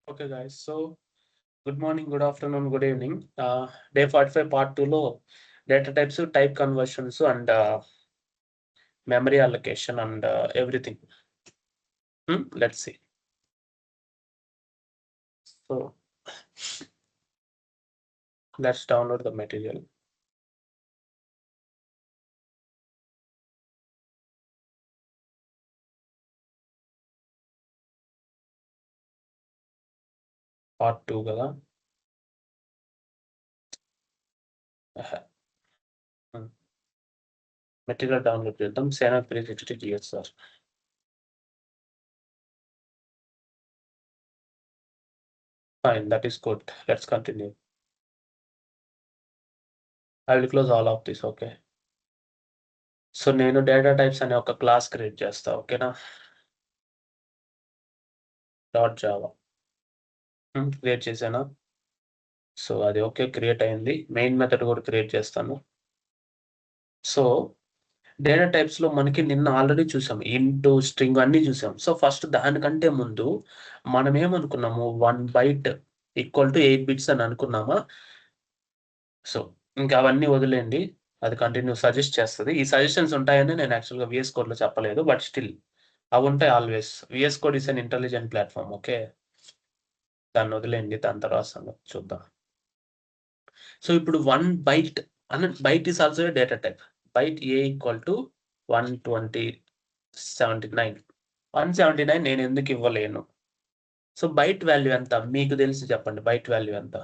Okay, guys. So, good morning, good afternoon, good evening. Day 45, part 2 lo data types, type conversions, and memory allocation and everything. Let's see. So, let's download the material. Part 2 కదా. Material download చేద్దాం. Sena 360 GSR. Fine, that is good. Let's continue. I will close all of this, okay. So నేను data types అనే ఒక class create చేస్తా, ఓకేనా. .java create చేశానా. So అది okay, create అయింది. మెయిన్ మెథడ్ కూడా క్రియేట్ చేస్తాను. సో డేటా టైప్స్ లో మనకి నిన్న ఆల్రెడీ చూసాం, ఇంటూ స్ట్రింగ్ అన్ని చూసాం. సో ఫస్ట్ దానికంటే ముందు మనం ఏమనుకున్నాము, 1 byte ఈక్వల్ టు 8 bits అని అనుకున్నామా. సో ఇంకా అవన్నీ వదిలేండి, అది కంటిన్యూ సజెస్ట్ చేస్తుంది. ఈ సజెషన్స్ ఉంటాయని నేను యాక్చువల్గా VS Code లో చెప్పలేదు, బట్ స్టిల్ అవి ఉంటాయి always. VS Code is an intelligent platform, okay. దాన్ని వదిలేండి, దాని తర్వాత సంగతి చూద్దాం. సో ఇప్పుడు 1 byte and byte is also a data type. Byte A equal to 179. 179 నేను ఎందుకు ఇవ్వలేను. సో బైట్ వాల్యూ ఎంత మీకు తెలిసి చెప్పండి, బైట్ వాల్యూ ఎంత.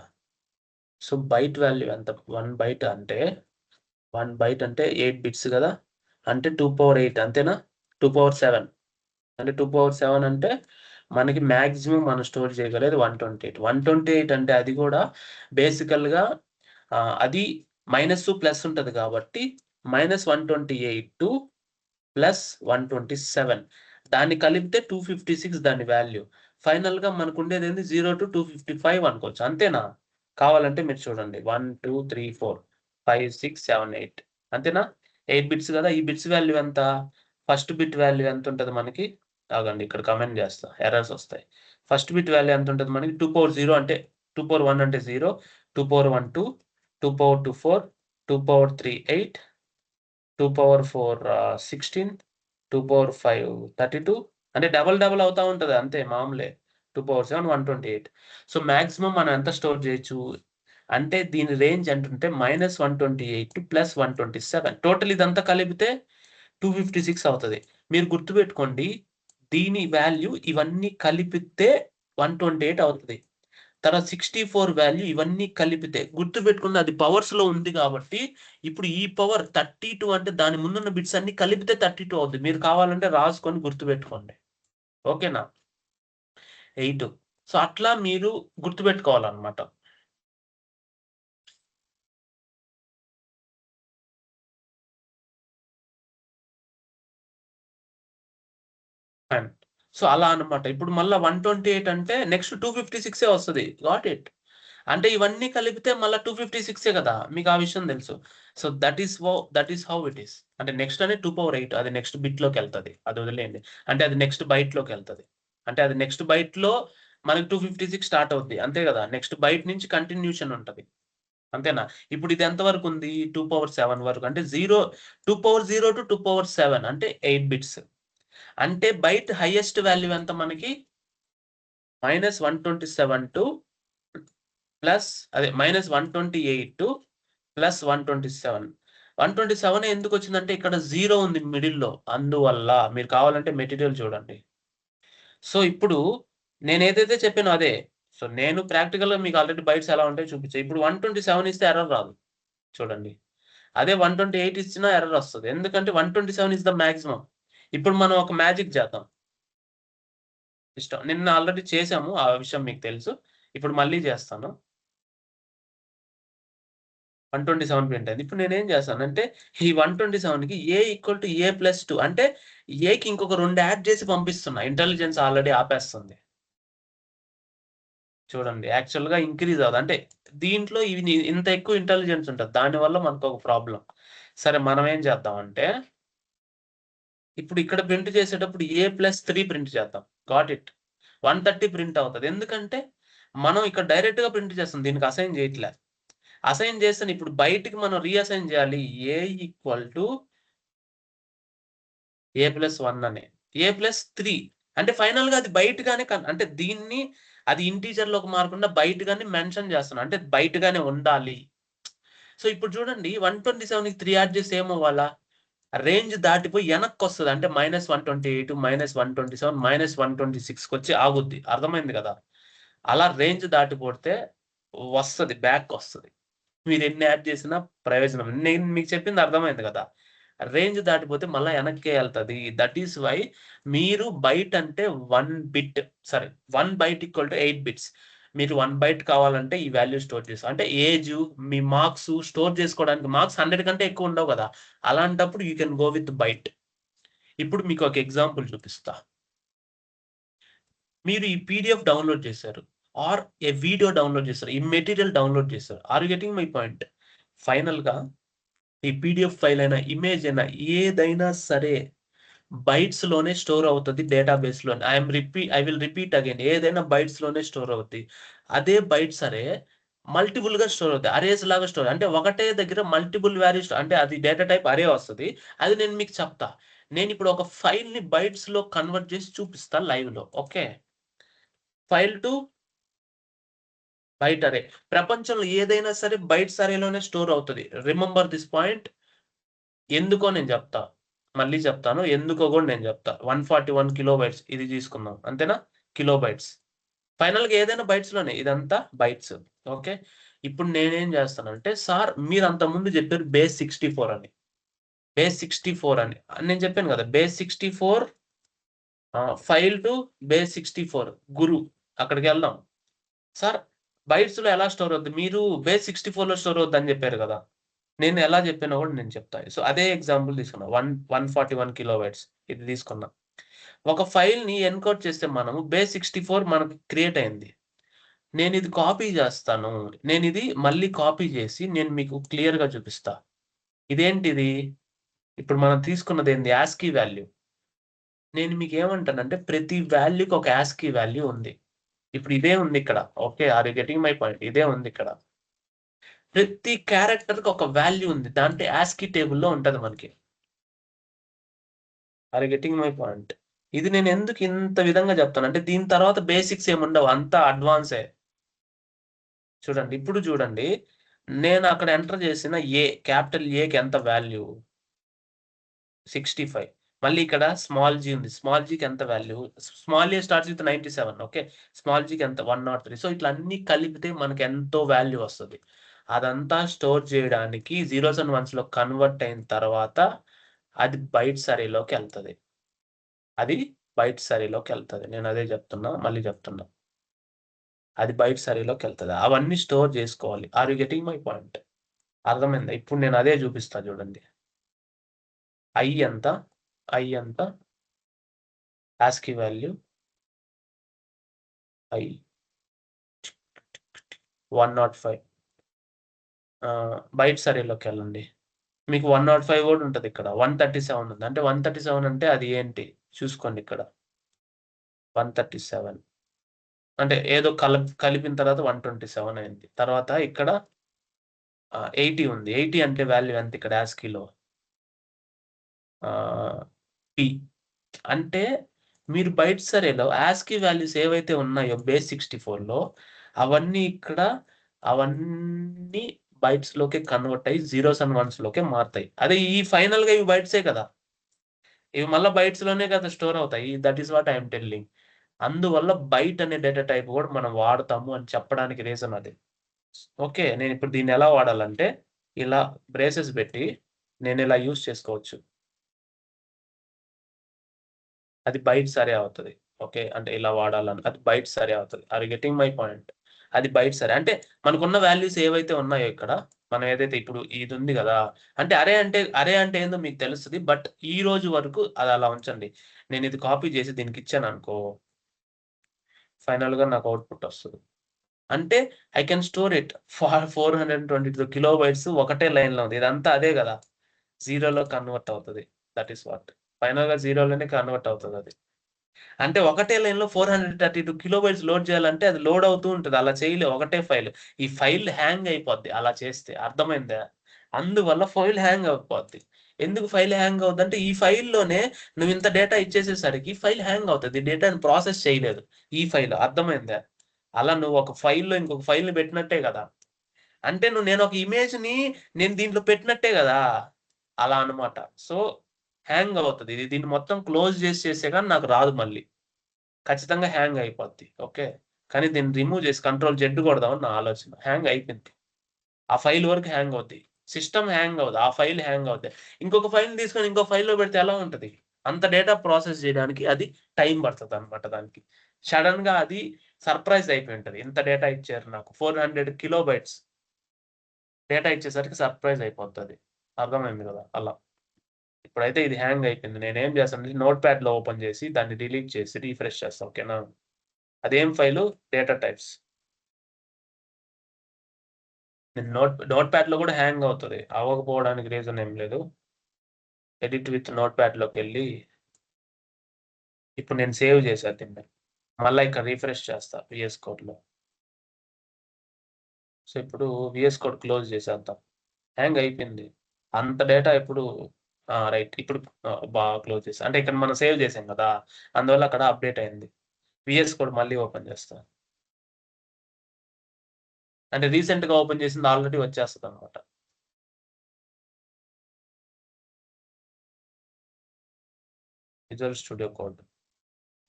సో బైట్ వాల్యూ ఎంత, 1 byte అంటే 1 byte అంటే 8 bits కదా, అంటే 2^8 అంతేనా. 2^7 అంటే 2^7 అంటే మనకి మాక్సిమం మనం స్టోర్ చేయగలేదు 128. 128 అంటే అది కూడా బేసికల్గా అది మైనస్ ప్లస్ ఉంటుంది కాబట్టి -128 ప్లస్ 127 దాన్ని కలిపితే 256 దాని వాల్యూ. ఫైనల్ గా మనకు ఉండేది ఏంది 0 to 255 అనుకోవచ్చు, అంతేనా. కావాలంటే మీరు చూడండి 1 2 3 4 5 6 7 8 అంతేనా. 8 బిట్స్ కదా. ఈ బిట్స్ వాల్యూ ఎంత, ఫస్ట్ బిట్ వాల్యూ ఎంత ఉంటుంది మనకి. ఆగండి, ఇక్కడ కమెంట్ చేస్తా, ఎర్రర్స్ వస్తాయి. ఫస్ట్ బిట్ వాల్యూ ఎంత ఉంటుంది మనకి, 2^0 అంటే 2^1 అంటే 0, 2^1 2, 2^2 4, 2^3 8, 2^4 16, 2^5 32 అంటే డబల్ అవుతా ఉంటది, అంతే మామూలే. 2^7 128. సో మాక్సిమం మనం ఎంత స్టోర్ చేయొచ్చు అంటే దీని రేంజ్ అంటుంటే -128 ప్లస్ 127. టోటల్ ఇదంతా కలిపితే 256 అవుతుంది. మీరు గుర్తుపెట్టుకోండి, దీని వాల్యూ ఇవన్నీ కలిపితే 128 అవుతుంది. తర్వాత 64 వాల్యూ ఇవన్నీ కలిపితే గుర్తుపెట్టుకున్న అది పవర్స్ లో ఉంది కాబట్టి ఇప్పుడు ఈ పవర్ 32 అంటే దాని ముందున్న బిట్స్ అన్ని కలిపితే 32 అవుతుంది. మీరు కావాలంటే రాసుకొని గుర్తుపెట్టుకోండి, ఓకేనా. 8. సో అట్లా మీరు గుర్తుపెట్టుకోవాలన్నమాట. సో అలా అన్నమాట. ఇప్పుడు మళ్ళీ 128 అంటే నెక్స్ట్ 256 వస్తుంది. Got it. అంటే ఇవన్నీ కలిపితే మళ్ళీ 256 కదా, మీకు ఆ విషయం తెలుసు. So that is how it is. అంటే నెక్స్ట్ అనేది 2^8, అది నెక్స్ట్ బిట్ లోకి వెళ్తుంది, అది వదిలేయండి. అంటే అది నెక్స్ట్ బైట్ లోకి వెళ్తుంది, అంటే అది నెక్స్ట్ బైట్ లో మనకి 256 స్టార్ట్ అవుతుంది, అంతే కదా. నెక్స్ట్ బైట్ నుంచి కంటిన్యూషన్ ఉంటుంది, అంతేనా. ఇప్పుడు ఇది ఎంత వరకు ఉంది, 2^7 వరకు. అంటే 2^0 to 2^7 అంటే 8 బిట్స్. అంటే బైట్ హైయెస్ట్ వాల్యూ ఎంత మనకి, -127 టు ప్లస్ అదే -128 ప్లస్ 127. 127 ఎందుకు వచ్చిందంటే ఇక్కడ 0 ఉంది మిడిల్లో, అందువల్ల. మీరు కావాలంటే మెటీరియల్ చూడండి. సో ఇప్పుడు నేను ఏదైతే చెప్పానో అదే. సో నేను ప్రాక్టికల్గా మీకు ఆల్రెడీ బైట్స్ ఎలా ఉంటాయో చూపించాను. ఇప్పుడు 127 ఇస్తే ఎర్రర్ రాదు, చూడండి. అదే 128 ఇచ్చినా ఎర్రర్ వస్తుంది, ఎందుకంటే 127 ఇస్ ద మాక్సిమం. ఇప్పుడు మనం ఒక మ్యాజిక్ చేద్దాం. ఇష్టం, నిన్న ఆల్రెడీ చేసాము, ఆ విషయం మీకు తెలుసు. ఇప్పుడు మళ్ళీ చేస్తాను. 127 ప్రింట్ అయింది. ఇప్పుడు నేనేం చేస్తానంటే ఈ 127కి A = A+2 అంటే ఏకి ఇంకొక 2 యాడ్ చేసి పంపిస్తున్నా. Intelligence already ఆపేస్తుంది. చూడండి, యాక్చువల్‌గా ఇంక్రీజ్ అవ్వదు. అంటే దీంట్లో ఇది ఇంత ఎక్కువ ఇంటెలిజెన్స్ ఉంటది, దానివల్ల మనకు ఒక ప్రాబ్లమ్. సరే, మనం ఏం చేద్దామంటే ఇప్పుడు ఇక్కడ ప్రింట్ చేసేటప్పుడు A+3 ప్రింట్ చేద్దాం. Got it. 130 ప్రింట్ అవుతుంది. ఎందుకంటే మనం ఇక్కడ డైరెక్ట్ గా ప్రింట్ చేస్తాం, దీనికి అసైన్ చేయట్లే. అసైన్ చేస్తే ఇప్పుడు బయటికి మనం రీఅసైన్ చేయాలి. ఏ ఈక్వల్ టు a+1 అని, a+3 అంటే ఫైనల్ గా అది బయటగానే అంటే దీన్ని అది ఇంటీజర్ లోకి మారకుండా బయటగానే మెన్షన్ చేస్తున్నాం, అంటే బయటగానే ఉండాలి. సో ఇప్పుడు చూడండి 127కి 3 యాడ్ చేస్తే ఏమవ్వాలా, రేంజ్ దాటిపోయి వెనక్కి వస్తుంది, అంటే -128 -127 -126కి వచ్చి ఆగుద్ది. అర్థమైంది కదా? అలా రేంజ్ దాటిపోతే వస్తుంది, బ్యాక్ వస్తుంది. మీరు ఎన్ని యాడ్ చేసినా ప్రయోజనం. నేను మీకు చెప్పింది అర్థమైంది కదా? రేంజ్ దాటిపోతే మళ్ళా వెనక్కే వెళ్తది. దట్ ఈస్ వై మీరు బైట్ అంటే 1 bit, sorry 1 byte equal to 8 bits. మీరు 1 బైట్ కావాలంటే ఈ వాల్యూ స్టోర్ చేస్తాం. అంటే ఏజ్, మీ మార్క్స్ స్టోర్ చేసుకోవడానికి మార్క్స్ 100 కంటే ఎక్కువ ఉండవు కదా, అలాంటప్పుడు you can go with byte. ఇప్పుడు మీకు ఒక ఎగ్జాంపుల్ చూపిస్తా. మీరు ఈ పీడిఎఫ్ డౌన్లోడ్ చేశారు ఆర్ ఏ వీడియో డౌన్లోడ్ చేశారు, ఈ మెటీరియల్ డౌన్లోడ్ చేశారు. Are you getting my point? Final గా ఈ పీడిఎఫ్ ఫైల్ అయినా ఇమేజ్ అయినా ఏదైనా సరే బైట్స్ లోనే స్టోర్ అవుతుంది డేటాబేస్ లో. ఐ విల్ రిపీట్ అగైన్, ఏదైనా బైట్స్ లోనే స్టోర్ అవుతుంది. అదే బైట్ సరే మల్టిపుల్ గా స్టోర్ అవుతాయి, అరేస్ లాగా స్టోర్, అంటే ఒకటే దగ్గర మల్టిపుల్ వాల్యూస్, అంటే అది డేటా టైప్ అరే వస్తుంది. అది నేను మీకు చెప్తా. నేను ఇప్పుడు ఒక ఫైల్ ని బైట్స్ లో కన్వర్ట్ చేసి చూపిస్తా లైవ్ లో. ఓకే, ఫైల్ టు బైట్ అరే. ప్రపంచంలో ఏదైనా సరే బైట్స్ అరేలోనే స్టోర్ అవుతుంది. Remember this point. ఎందుకో నేను చెప్తా, మళ్ళీ చెప్తాను ఎందుకో కూడా నేను చెప్తా. 141 కిలోబైట్స్ ఇది తీసుకుందాం, అంతేనా? కిలోబైట్స్ ఫైనల్ గా ఏదైనా బైట్స్ లోనే, ఇదంతా బైట్స్. ఓకే, ఇప్పుడు నేనేం చేస్తానంటే, సార్ మీరు అంత ముందు చెప్పారు బేస్ 64 అని, బేస్ 64 అని నేను చెప్పాను కదా. బేస్ 64 ఫైల్ టు బేస్ 64 గురు, అక్కడికి వెళ్దాం. సార్ బైట్స్ లో ఎలా స్టోర్ అవుద్ది, మీరు బేస్ 64 లో స్టోర్ అవుద్ది అని చెప్పారు కదా. నేను ఎలా చెప్పానో కూడా నేను చెప్తాను. సో అదే ఎగ్జాంపుల్ తీసుకున్నా, 141 కిలోబైట్స్ ఇది తీసుకున్నా. ఒక ఫైల్ ని ఎన్కోడ్ చేస్తే మనము బేస్ 64 మనకు క్రియేట్ అయింది. నేను ఇది కాపీ చేస్తాను, నేను ఇది మళ్ళీ కాపీ చేసి నేను మీకు క్లియర్ గా చూపిస్తా. ఇదేంటిది, ఇప్పుడు మనం తీసుకున్నది ఏంది, యాస్కీ వాల్యూ. నేను మీకు ఏమంటానంటే ప్రతి వాల్యూకి ఒక యాస్కీ వాల్యూ ఉంది. ఇప్పుడు ఇదే ఉంది ఇక్కడ. Okay, are you getting my point? ఇదే ఉంది ఇక్కడ. ప్రతి క్యారెక్టర్ కి ఒక వాల్యూ ఉంది, దాంట్లో యాస్కీ టేబుల్లో ఉంటది మనకి. Are you getting my point? ఇది నేను ఎందుకు ఇంత విధంగా చెప్తాను అంటే, దీని తర్వాత బేసిక్స్ ఏముండవు, అంతా అడ్వాన్సే. చూడండి, ఇప్పుడు చూడండి, నేను అక్కడ ఎంటర్ చేసిన క్యాపిటల్ ఏకి ఎంత వాల్యూ, 65. మళ్ళీ ఇక్కడ స్మాల్ జీ ఉంది, స్మాల్ జీకి ఎంత value, small A starts with 97. Okay, small జీకి ఎంత 103. సో ఇట్లా అన్ని కలిపితే మనకి ఎంతో వాల్యూ వస్తుంది. అదంతా స్టోర్ చేయడానికి జీరోస్ అండ్ వన్స్ లో కన్వర్ట్ అయిన తర్వాత అది బైట్స్ అరేలోకి వెళ్తుంది. అది బైట్స్ అరేలోకి వెళ్తుంది. నేను అదే చెప్తున్నా, మళ్ళీ చెప్తున్నా, అది బైట్స్ అరేలోకి వెళ్తుంది. అవన్నీ స్టోర్ చేసుకోవాలి. Are you getting my point? అర్థమైందా? ఇప్పుడు నేను అదే చూపిస్తా చూడండి. ఐ ఎంత, ASCII వాల్యూ ఐ 105 బైట్స్ అరేలోకి వెళ్ళండి. మీకు 105 కూడా ఉంటుంది ఇక్కడ. 137 ఉంది, అంటే 137 అంటే అది ఏంటి చూసుకోండి ఇక్కడ. 137 అంటే ఏదో కలిపిన తర్వాత 127 అయింది. తర్వాత ఇక్కడ 80 ఉంది. 80 అంటే వాల్యూ ఎంత ఇక్కడ యాస్కీలో, పి. అంటే మీరు బైట్స్ అరేలో యాస్కీ వాల్యూస్ ఏవైతే ఉన్నాయో బేస్ 64లో అవన్నీ ఇక్కడ, అవన్నీ బైట్స్ లోకి కన్వర్ట్ అయ్యి జీరోస్ అండ్ వన్స్ లోకి మారుతాయి. అదే ఈ ఫైనల్ గా ఇవి బైట్సే కదా, ఇవి మళ్ళీ బైట్స్ లోనే కదా స్టోర్ అవుతాయి. That is what I'm telling. అందువల్ల బైట్ అనే డేటా టైప్ కూడా మనం వాడతాము అని చెప్పడానికి రీజన్ అది. ఓకే, నేను ఇప్పుడు దీన్ని ఎలా వాడాలంటే, ఇలా బ్రేసెస్ పెట్టి నేను ఇలా యూజ్ చేసుకోవచ్చు. అది బైట్స్ అరే అవుతది. ఓకే, అంటే ఇలా వాడాలని, అది బైట్స్ అరే అవుతది. Are you getting my point? అది బైట్స్ అరే అంటే మనకున్న వాల్యూస్ ఏవైతే ఉన్నాయో ఇక్కడ, మనం ఏదైతే ఇప్పుడు ఇది ఉంది కదా, అంటే అరే అంటే ఏందో మీకు తెలుస్తది. బట్ ఈ రోజు వరకు అది అలా ఉంచండి. నేను ఇది కాపీ చేసి దీనికి ఇచ్చాననుకో, ఫైనల్ గా నాకు అవుట్‌పుట్ వస్తది. అంటే I can store it for 422 kilobytes ఒకటే లైన్‌లో ఉంది. ఇదంతా అదే కదా, జీరోలో కన్వర్ట్ అవుతది. That is what. ఫైనల్‌గా జీరోలోనే కన్వర్ట్ అవుతదది. అంటే ఒకటే లైన్‌లో 432 కిలోబైట్స్ లోడ్ చేయాలంటే అది లోడ్ అవుతూ ఉంటది. అలా చేయలేం ఒకటే ఫైల్. ఈ ఫైల్ హ్యాంగ్ అయిపోద్ది అలా చేస్తే. అర్థమైందా? అందువల్ల ఫైల్ హ్యాంగ్ అయిపోద్ది. ఎందుకు ఫైల్ హ్యాంగ్ అవుద్దంటే ఈ ఫైల్‌లోనే నువ్వు ఇంత డేటా ఇచ్చేసేసరికి ఫైల్ హ్యాంగ్ అవుతది. డేటాని ప్రాసెస్ చేయలేదు. ఈ ఫైల్ అర్థమైందా? అలా నువ్వు ఒక ఫైల్‌లో ఇంకొక ఫైల్‌ని పెట్టినట్టే కదా! అంటే నేనొక ఇమేజ్‌ని నేను దీంట్లో పెట్టినట్టే గదా! అలా అన్నమాట. సో, హ్యాంగ్ అవుతది. దీన్ని మొత్తం క్లోజ్ చేస్తే గాని నాకు రాదు మళ్ళీ. ఖచ్చితంగా హ్యాంగ్ అయిపోద్ది. ఓకే. కానీ దీన్ని రిమూవ్ చేసి కంట్రోల్ జెడ్ కొడదామని నా ఆలోచన. హ్యాంగ్ అయిపోయింది. ఆ ఫైల్ వరకు హ్యాంగ్ అవుద్ది. సిస్టమ్ హ్యాంగ్ అవ్వదు. ఆ ఫైల్ హ్యాంగ్ అవుద్ది. ఇంకొక ఫైల్‌ని తీసుకొని ఇంకో ఫైల్‌లో పెడితే ఎలా ఉంటది? అంత డేటా ప్రాసెస్ చేయడానికి అది టైం పడతదన్నమాట దానికి. సడెన్‌గా అది సర్ప్రైజ్ అయిపోయి ఉంటది. ఇంత డేటా ఇచ్చారు నాకు 400 కిలోబైట్స్. డేటా ఇచ్చేసరికి సర్ప్రైజ్ అయిపోతది. అర్థమైంది గదా! అలా. ఇప్పుడైతే ఇది హ్యాంగ్ అయిపోయింది. నేనేం చేస్తానంటే నోట్‌ప్యాడ్‌లో ఓపెన్ చేసి దాన్ని డిలీట్ చేసి రిఫ్రెష్ చేస్తా. ఓకేనా? అదేం ఫైలు? Data types. నేను నోట్‌ప్యాడ్‌లో గూడా హ్యాంగ్ అవుతది. అవ్వకపోవడానికి రీజన్ ఏం లేదు. ఎడిట్ విత్ నోట్‌ప్యాడ్‌లోకెళ్ళి ఇప్పుడు నేను సేవ్ చేశా దీన్ని. మళ్ళా ఇక్కడ రిఫ్రెష్ చేస్తా వీఎస్ కోడ్‌లో. సో, ఇప్పుడు వీఎస్ కోడ్ క్లోజ్ చేసేద్దాం. హ్యాంగ్ అయిపోయింది. అంత డేటా ఇప్పుడు రైట్. ఇప్పుడు క్లోజ్ చేశా. అంటే ఇక్కడ మనం సేవ్ చేసాం గదా! అందువల్ల అక్కడ అప్‌డేట్ అయింది. వీఎస్ కోడ్ మళ్ళీ ఓపెన్ చేస్తా. అంటే రీసెంట్‌గా ఓపెన్ చేసింది ఆల్రెడీ వచ్చేస్తదనమాట. Visual Studio Code.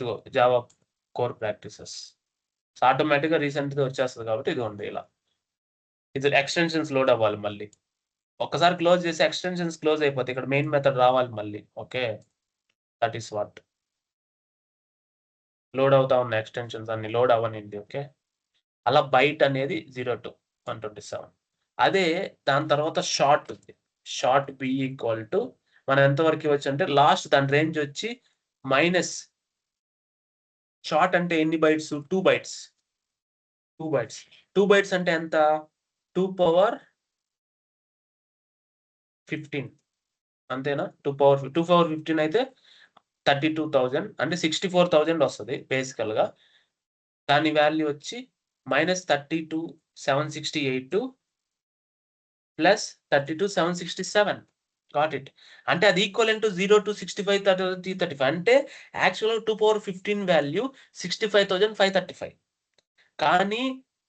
ఇదిగో జావా కోర్ ప్రాక్టీసెస్. సో, ఆటోమేటిక్‌గా రీసెంట్‌గా వచ్చేస్తది కాబట్టి ఇదిగోండి ఇలా. ఇది ఎక్స్‌టెన్షన్స్ లోడ్ అవ్వాలి మళ్ళీ. ఒక్కసారి క్లోజ్ చేసి ఎక్స్‌టెన్షన్స్ క్లోజ్ అయిపోతాయి. ఇక్కడ మెయిన్ మెథడ్ రావాలి మళ్ళీ. Okay. That is what. Load అవుతా ఉన్నాయి ఎక్స్‌టెన్షన్స్ అన్ని లోడ్ అవ్వనియండి. ఓకే. అలా బైట్ అనేది 0-127. అదే దాని తర్వాత షార్ట్ ఉంది. షార్ట్ బి ఈక్వల్ టు మనం ఎంత వరకు ఇవ్వచ్చంటే లాస్ట్ దాని రేంజ్ వచ్చి మైనస్ షార్ట్ అంటే ఎన్ని బైట్స్? 2 బైట్స్. 2 బైట్స్. 2 బైట్స్ అంటే ఎంత? 2 పవర్ 15 అంతేనా? 2 పవర్ 15 అయితే 32,000 అంటే 64,000 వస్తది బేసికల్‌గా. దాని వాల్యూ వచ్చి -32,768 ప్లస్ 32,767 గాట్ ఇట్. అంటే అది ఈక్వలెంట్ టు 0-65, 335 అంటే యాక్చువల్‌గా 2 పవర్ 15 వాల్యూ 65,535. కానీ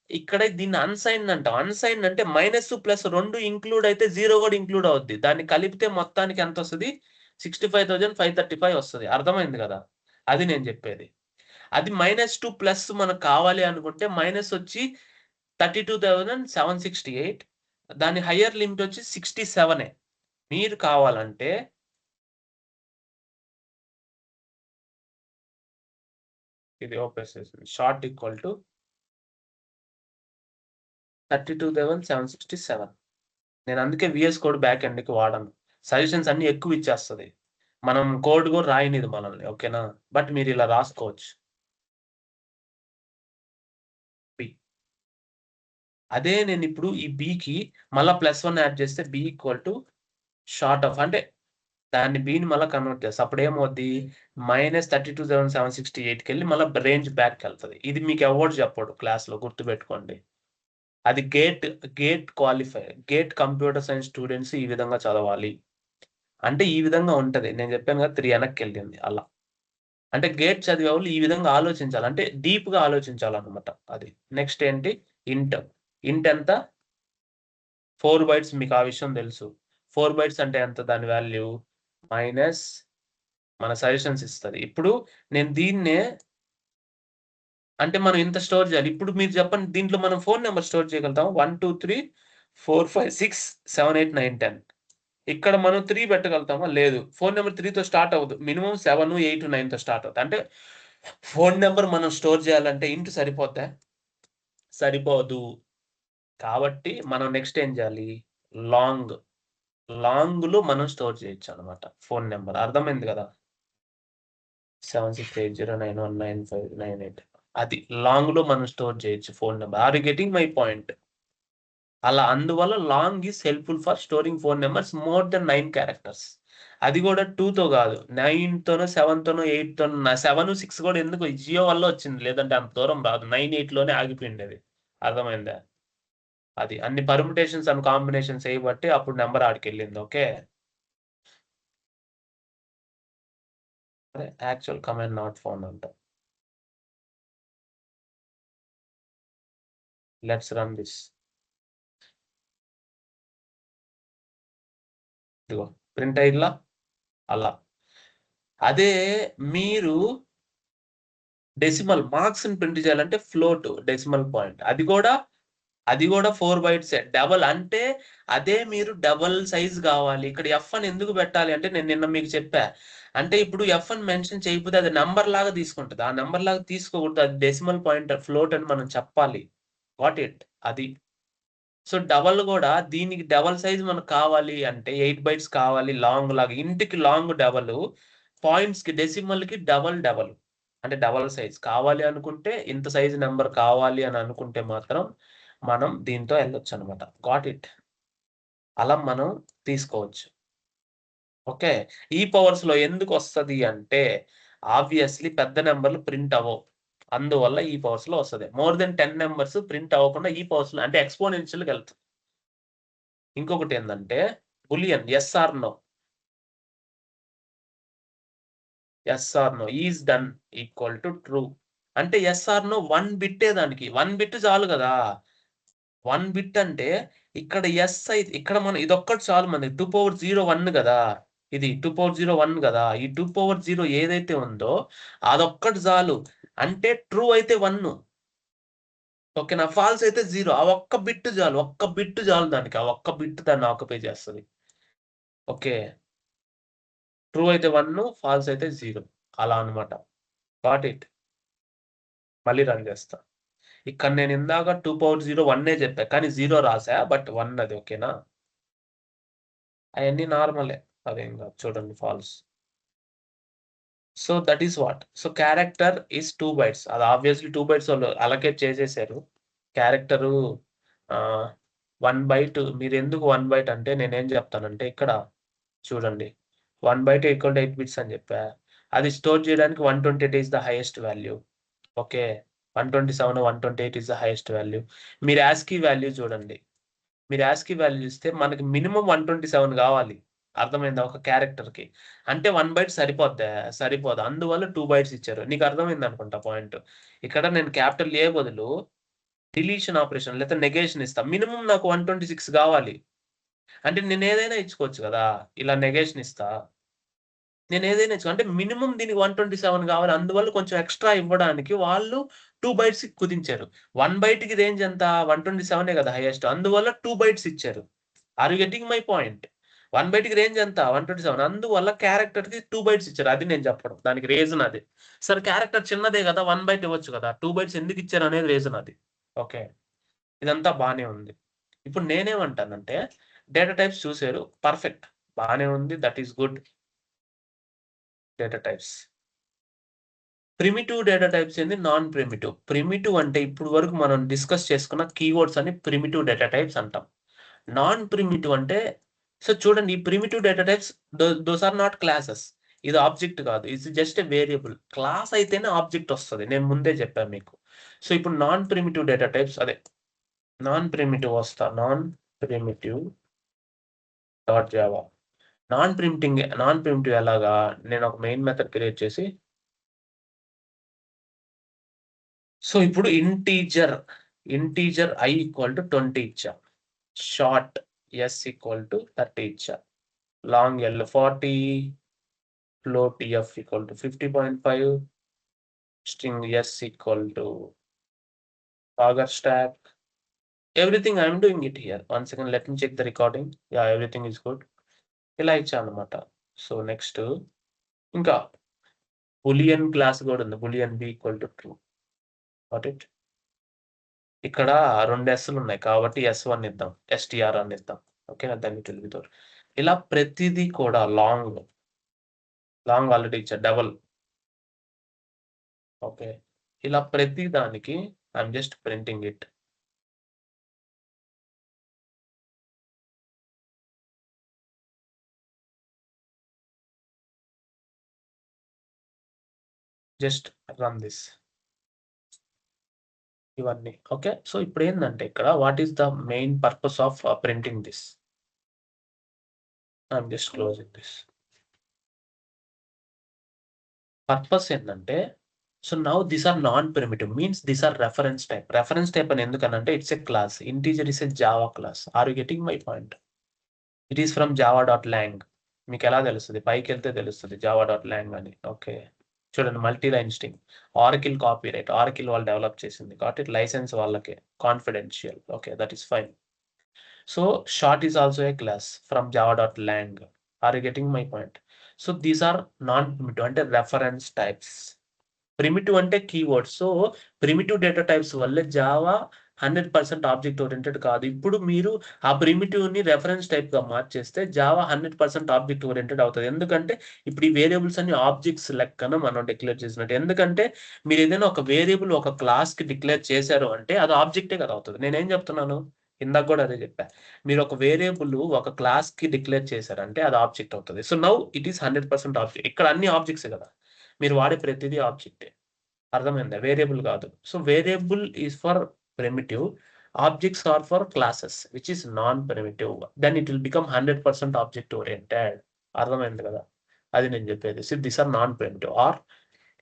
ఇక్కడ దీన్ని అన్‌సైన్డ్ అంటాం. అన్‌సైన్డ్ అంటే మైనస్ ప్లస్ 2 ఇంక్లూడ్ అయితే 0 కూడా ఇంక్లూడ్ అవుద్ది. దాన్ని కలిపితే మొత్తానికి ఎంతొస్తది? 65,535 వస్తది. అర్థమైంది గదా! అది నేను జెప్పేది. అది -2 ప్లస్ మనకు కావాలి అనుకుంటే మైనస్ వచ్చి 32,768 దాని హైయర్ లిమిట్ వచ్చి 67 మీరు కావాలంటే ఇది ఓపెన్ చేసింది. షార్ట్ ఈక్వల్ టు 32,767 నేను అందుకే వీఎస్ కోడ్ బ్యాక్ ఎండ్‌కి వాడను. సజెషన్స్ అన్నీ ఎక్కువ ఇచ్చేస్తది. మనం కోడ్ గూడా రాయనీదు మనల్ని. ఓకేనా? బట్ మీరిలా రాసుకోవచ్చు. బి. అదే నేనిప్పుడు ఈ బికి మళ్ళా +1 యాడ్ చేస్తే B equal to short of అంటే దాన్ని బిని మళ్ళా కన్వర్ట్ చేస్తా. అప్పుడేమవుద్ది -32,768కెళ్ళి మళ్ళా రేంజ్ బ్యాక్‌కెళ్తది. ఇది మీకెవ్వడు చెప్పడు క్లాస్‌లో గుర్తుపెట్టుకోండి. అది gate qualifier. Gate computer science students ఈ విధంగా చదవాలి. అంటే ఈ విధంగా ఉంటది. నేను చెప్పాను కదా! 3 ఎనక్కెళ్ళింది అలా. అంటే గేట్ చదివేవాళ్ళు ఈ విధంగా ఆలోచించాలి. అంటే డీప్‌గా ఆలోచించాలన్నమాట అది. నెక్స్ట్ ఏంటి ఇంట్. ఇంట్ ఎంత? 4 బైట్స్ మీకు ఆ విషయం తెలుసు. 4 బైట్స్ అంటే ఎంత దాని వాల్యూ? మైనస్ మన సజెషన్స్ ఇస్తది. ఇప్పుడు నేను దీన్నే అంటే మనం ఇంత స్టోర్ చేయాలి. ఇప్పుడు మీరు చెప్పండి దీంట్లో మనం ఫోన్ నంబర్ స్టోర్ చేయగలుగుతామా? 1, 2, 3, 4, 5, 6, 7, 8, 9, 10 ఇక్కడ మనం 3 పెట్టగలుగుతామా? లేదు. ఫోన్ నంబర్ 3తో స్టార్ట్ అవ్వదు. మినిమమ్ 7, 8, 9తో స్టార్ట్ అవుద్ది. అంటే ఫోన్ నంబర్ మనం స్టోర్ చేయాలంటే ఇంట్ సరిపోద్దా? సరిపోదు. కాబట్టి మనం నెక్స్ట్ ఏం చేయాలి? లాంగ్. లాంగ్‌లో మనం స్టోర్ చేయొచ్చనమాట ఫోన్ నంబర్. అర్థమైంది గదా! 7680919598 అది లాంగ్‌లో మనం స్టోర్ చేయొచ్చు phone number. Are you getting my point? అలా అందువల్ల long is helpful for storing phone numbers more than 9 characters. అది కూడా 2తో కాదు 9తోనో 7తోనో 8తోనో 7 6 కూడా ఎందుకు జియో వల్ల వచ్చింది లేదంటే అంత దూరం రాదు 9 8లోనే ఆగిపోయింది అది అర్థమైందా అది అన్ని పర్ముటేషన్స్ అండ్ కాంబినేషన్స్ చేయబట్టి అప్పుడు నెంబర్ ఆడికి వెళ్ళింది okay actual command not found అంట లెట్స్ రన్ దిస్ ఇదిగో ప్రింట్ అయ్యిలా అలా అదే మీరు డెసిమల్ మార్క్స్ ని ప్రింట్ చేయాలంటే ఫ్లోట్ డెసిమల్ పాయింట్ అది కూడా 4 బైట్స్ డబల్ అంటే అదే మీరు డబల్ సైజ్ కావాలి ఇక్కడ ఎఫ్ అని ఎందుకు పెట్టాలి అంటే నేను నిన్న మీకు చెప్పా అంటే ఇప్పుడు ఎఫ్ అని మెన్షన్ చేయకపోతే అది నంబర్ లాగా తీసుకుంటుంది ఆ నంబర్ లాగా తీసుకోకూడదు అది డెసిమల్ పాయింట్ ఫ్లోట్ అని మనం చెప్పాలి వాట్ ఇట్ అది సో డబల్ కూడా దీనికి డబల్ సైజ్ మనకు కావాలి అంటే 8 బైట్స్ కావాలి లాంగ్ లాగా ఇంటికి లాంగ్ డబల్ పాయింట్స్ కి డెసిమల్ కి డబల్ అంటే డబల్ సైజ్ కావాలి అనుకుంటే ఇంత సైజ్ నెంబర్ కావాలి అని అనుకుంటే మాత్రం మనం దీంతో వెళ్ళొచ్చు అనమాట గాట్ ఇట్ అలా మనం తీసుకోవచ్చు ఓకే ఈ పవర్స్ లో ఎందుకు వస్తుంది అంటే ఆబ్వియస్లీ పెద్ద నెంబర్లు ప్రింట్ అవ్వవు అందువల్ల ఈ పవర్స్ లో వస్తుంది మోర్ దెన్ 10 నెంబర్స్ ప్రింట్ అవ్వకుండా ఈ పవర్స్ లో అంటే ఎక్స్పోనెన్షియల్కి వెళ్తుంది ఇంకొకటి ఏంటంటే boolean SR no is done equal to true అంటే ఎస్ఆర్ నో 1 బిట్టే దానికి 1 బిట్ చాలు కదా 1 బిట్ అంటే ఇక్కడ ఎస్ అయితే ఇక్కడ మనం ఇదొక్కటి చాలు మనకి 2 పవర్ 0 1 కదా ఇది 2 పవర్ 0 1 కదా ఈ 2 పవర్ 0 ఏదైతే ఉందో అదొక్కటి చాలు అంటే ట్రూ అయితే 1 ఓకేనా ఫాల్స్ అయితే 0 ఆ ఒక్క బిట్ చాలు దానికి ఆ ఒక్క బిట్ దాన్ని ఆక్యుపై చేస్తుంది ఓకే ట్రూ అయితే 1 ఫాల్స్ అయితే 0 అలా అనమాట గాట్ ఇట్ మళ్ళీ రన్ చేస్తా ఇక్కడ నేను ఇందాక 2 పవర్ 0 1 చెప్పా కానీ 0 రాసా బట్ 1 అది ఓకేనా అవన్నీ నార్మలే అదేం కాదు చూడండి false so that is what so character is 2 bytes అది ఆబ్వియస్లీ 2 బైట్స్ వాళ్ళు అలకేట్ చేసేసారు క్యారెక్టరు 1 బైట్ మీరు ఎందుకు 1 బైట్ అంటే నేనేం చెప్తానంటే ఇక్కడ చూడండి 1 బైట్ ఈక్వల్ టు 8 బిట్స్ అని చెప్పా అది స్టోర్ చేయడానికి 128 is the highest value okay 127 128 is the highest value మీరు యాస్కీ వాల్యూ చూడండి మీరు యాస్కీ వాల్యూ ఇస్తే మనకి మినిమం 127 కావాలి అర్థమైందా ఒక క్యారెక్టర్ కి అంటే 1 బైట్ సరిపోదు అందువల్ల 2 బైట్స్ ఇచ్చారు నీకు అర్థమైంది అనుకుంటా పాయింట్ ఇక్కడ నేను క్యాపిటల్ ఏ బదులు డిలీషన్ ఆపరేషన్ లేదా నెగేషన్ ఇస్తా మినిమం నాకు 126 కావాలి అంటే నేను ఏదైనా ఇచ్చుకోవచ్చు కదా ఇలా నెగేషన్ ఇస్తా నేను ఏదైనా అంటే మినిమం దీనికి 127 కావాలి అందువల్ల కొంచెం ఎక్స్ట్రా ఇవ్వడానికి వాళ్ళు 2 బైట్స్ కుదించారు 1 బైట్ కి రేంజ్ ఎంత 127 కదా హైయెస్ట్ అందువల్ల 2 బైట్స్ ఇచ్చారు are you getting my point 1 byte కి రేంజ్ ఎంత 127 అందువల్ల క్యారెక్టర్ కి 2 బైట్స్ ఇచ్చారు అది నేను చెప్పడం దానికి రీజన్ అది సరే క్యారెక్టర్ చిన్నదే కదా 1 బైట్ ఇవ్వచ్చు కదా 2 బైట్స్ ఎందుకు ఇచ్చారు అనేది రీజన్ అది ఓకే ఇదంతా బానే ఉంది ఇప్పుడు నేనేమంటానంటే డేటా టైప్స్ చూసారు పర్ఫెక్ట్ బానే ఉంది that is good data types primitive data types ఏంది నాన్ ప్రిమిటివ్ అంటే ఇప్పుడు వరకు మనం డిస్కస్ చేసుకున్న కీవర్డ్స్ అని ప్రిమిటివ్ డేటా టైప్స్ అంటాం నాన్ ప్రిమిటివ్ అంటే సో చూడండి ఈ primitive data types those are not classes ఇది ఆబ్జెక్ట్ కాదు ఇది జస్ట్ ఏ వేరియబుల్ క్లాస్ అయితేనే ఆబ్జెక్ట్ వస్తుంది నేను ముందే చెప్పాను మీకు సో ఇప్పుడు నాన్ ప్రిమిటివ్ డేటా టైప్స్ అదే నాన్ ప్రిమిటివ్ వస్తా non primitive dot Java non primitive ఎలాగా నేను ఒక మెయిన్ మెథడ్ క్రియేట్ చేసి సో ఇప్పుడు ఇంటీజర్ ఐ ఈక్వల్ టు 20 ఇచ్చా షార్ట్ ఎస్ ఈక్వల్ టు 30 ఇచ్చా long L 40 float F equal to 50.5 string S equal to Auger stack everything I'm doing it here. One second, let me check the recording. Yeah, everything is good. ఇలా ఇచ్చాను అనమాట so next ఇంకా boolean class కూడా ఉంది boolean B equal to true what it ఇక్కడ 2 ఎస్లు ఉన్నాయి కాబట్టి S1 ఇద్దాం STR అని ఇద్దాం ఓకే దాన్ని తెలుగుతో ఇలా ప్రతిదీ కూడా లాంగ్ ఆల్రెడీ ఇచ్చా డబల్ ఓకే ఇలా ప్రతి దానికి I'm just printing it just run this ఇవన్నీ. ఓకే. సో ఇప్పుడు ఏందంటే ఇక్కడ what is the main purpose of printing this? I'm just closing this. Purpose ఏంటంటే, so now these are non primitive means these are reference type. Reference type అని ఎందుకనంటే it's a class. Integer is a Java class. Are you getting my point? It is from java.lang. మీకు ఎలా తెలుస్తుంది? పైకెళ్తే తెలుస్తుంది java.lang అని. Okay. చూడండి multi line string. Oracle copyright. Oracle వాళ్ళు develop చేసింది. కాబట్టి లైసెన్స్ వాళ్ళకే. Confidential. Okay. That is fine. So short is also a class from java.lang. Are you getting my point? So these are non-primitive అంటే reference types. Primitive అంటే keyword. So primitive data types వల్ల Java 100% object oriented కాదు. ఇప్పుడు మీరు ఆ ప్రిమిటివ్‌ని reference టైప్‌గా మార్చేస్తే Java 100% object oriented అవుతది. ఎందుకంటే ఇప్పుడు ఈ వేరియబుల్స్ అన్ని ఆబ్జెక్ట్స్ లెక్కన మనం డిక్లేర్ చేసినట్టు. ఎందుకంటే మీరు ఏదైనా ఒక వేరియబుల్ ఒక క్లాస్‌కి డిక్లేర్ చేశారు అంటే అది ఆబ్జెక్టే కదా అవుతది. నేనేం చెప్తున్నాను? ఇందాక కూడా అదే చెప్పా. మీరు ఒక వేరియబుల్ ఒక క్లాస్‌కి డిక్లేర్ చేశారంటే అది ఆబ్జెక్ట్ అవుతది. So now it is 100% object. ఇక్కడ అన్ని ఆబ్జెక్ట్సే కదా! మీరు వాడే ప్రతిదీ ఆబ్జెక్టే. అర్థమైందా? వేరియబుల్ కాదు. So variable is for primitive. Objects are for classes which is non primitive. Then it will become 100% object oriented. అర్థమైంది కదా! అది నేను చెప్పేది. So these are non primitive. Or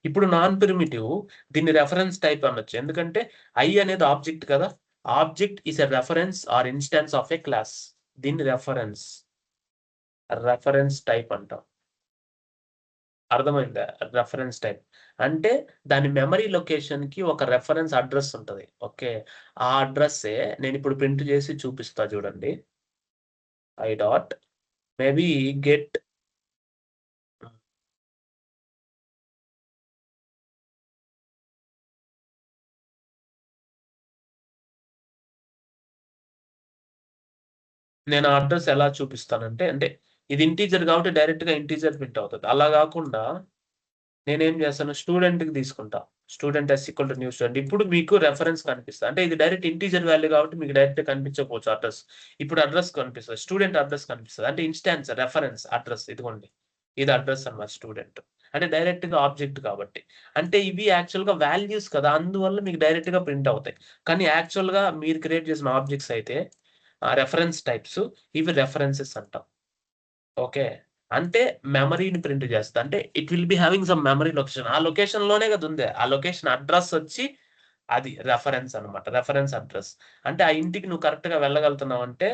ఇప్పుడు నాన్ ప్రిమిటివ్ దీన్ని రెఫరెన్స్ టైప్ అనొచ్చు. ఎందుకంటే ఐ అనేది ఆబ్జెక్ట్ కదా! Object is a reference or instance of a class. దీన్ని రెఫరెన్స్ టైప్ అంటాం. అర్థమైందా? Reference type. అంటే దాని మెమరీ లొకేషన్‌కి ఒక రెఫరెన్స్ అడ్రెస్ ఉంటది. ఓకే. ఆ అడ్రెస్సే నేనిప్పుడు ప్రింట్ చేసి చూపిస్తా చూడండి. ఐ డాట్ మేబీ గెట్ నేను ఆ అడ్రెస్ ఎలా చూపిస్తానంటే, అంటే ఇది ఇంటిజర్ కాబట్టి డైరెక్ట్‌గా ఇంటిజర్ ప్రింట్ అవుతది. అలా గాకుండా నేనేం చేస్తాను స్టూడెంట్‌కి తీసుకుంటా. Student S equal to new student. ఇప్పుడు మీకు రెఫరెన్స్ కనిపిస్తది. అంటే ఇది డైరెక్ట్ ఇంటిజర్ వాల్యూ కాబట్టి మీకు డైరెక్ట్‌గా కనిపించకపోవచ్చు అడ్రెస్. ఇప్పుడు అడ్రెస్ కనిపిస్తది. స్టూడెంట్ అడ్రెస్ కనిపిస్తది. అంటే ఇన్‌స్టాన్స్ రెఫరెన్స్ అడ్రెస్ ఇదిగోండి. ఇది అడ్రెస్ అన్నమాట స్టూడెంట్. అంటే డైరెక్ట్‌గా ఆబ్జెక్ట్ కాబట్టి. అంటే ఇవి యాక్చువల్‌గా వాల్యూస్ కదా! అందువల్ల మీకు డైరెక్ట్‌గా ప్రింట్ అవుతాయి. కానీ యాక్చువల్‌గా మీరు క్రియేట్ చేసిన ఆబ్జెక్ట్స్ అయితే రెఫరెన్స్ టైప్స్. ఇవి రెఫరెన్సెస్ అంటాం. ఓకే. అంటే మెమరీని ప్రింట్ చేస్తది. అంటే it will be having some memory location. ఆ లొకేషన్‌లోనే కదా ఉంది. ఆ లొకేషన్ అడ్రెస్ వచ్చి అది రెఫరెన్స్ అన్నమాట. Reference address. అంటే ఆ ఇంటికి నువ్వు కరెక్ట్‌గా వెళ్ళగలుగుతున్నావంటే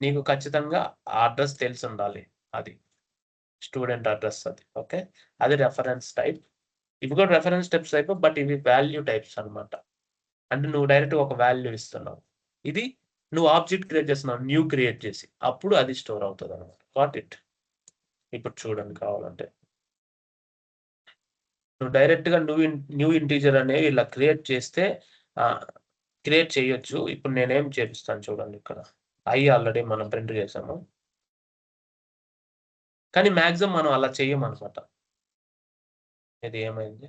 నీకు ఖచ్చితంగా ఆ అడ్రెస్ తెలిసుండాలి. అది. స్టూడెంట్ అడ్రెస్ అది. ఓకే. అది రెఫరెన్స్ టైప్. ఇవి కూడా రెఫరెన్స్ టైప్స్ టైప్ బట్ ఇవి వాల్యూ టైప్స్ అన్నమాట. అంటే నువ్వు డైరెక్ట్‌గా ఒక వాల్యూ ఇస్తున్నావు. ఇది నువ్వు ఆబ్జెక్ట్ క్రియేట్ చేస్తున్నావు. న్యూ క్రియేట్ చేసి. అప్పుడు అది స్టోర్ అవుతదన్నమాట. Got it. ఇప్పుడు చూడండి కావాలంటే. నువ్వు డైరెక్ట్‌గా న్యూ ఇంటిజర్ అనేవి ఇలా క్రియేట్ చేస్తే ఆహ్, క్రియేట్ చేయొచ్చు. ఇప్పుడు నేనేం చేపిస్తాను చూడండి ఇక్కడ. ఆల్రెడీ మనం ప్రింట్ చేసాము. కానీ మాక్సిమం మనం అలా చెయ్యమనమాట. ఇది ఏమైంది?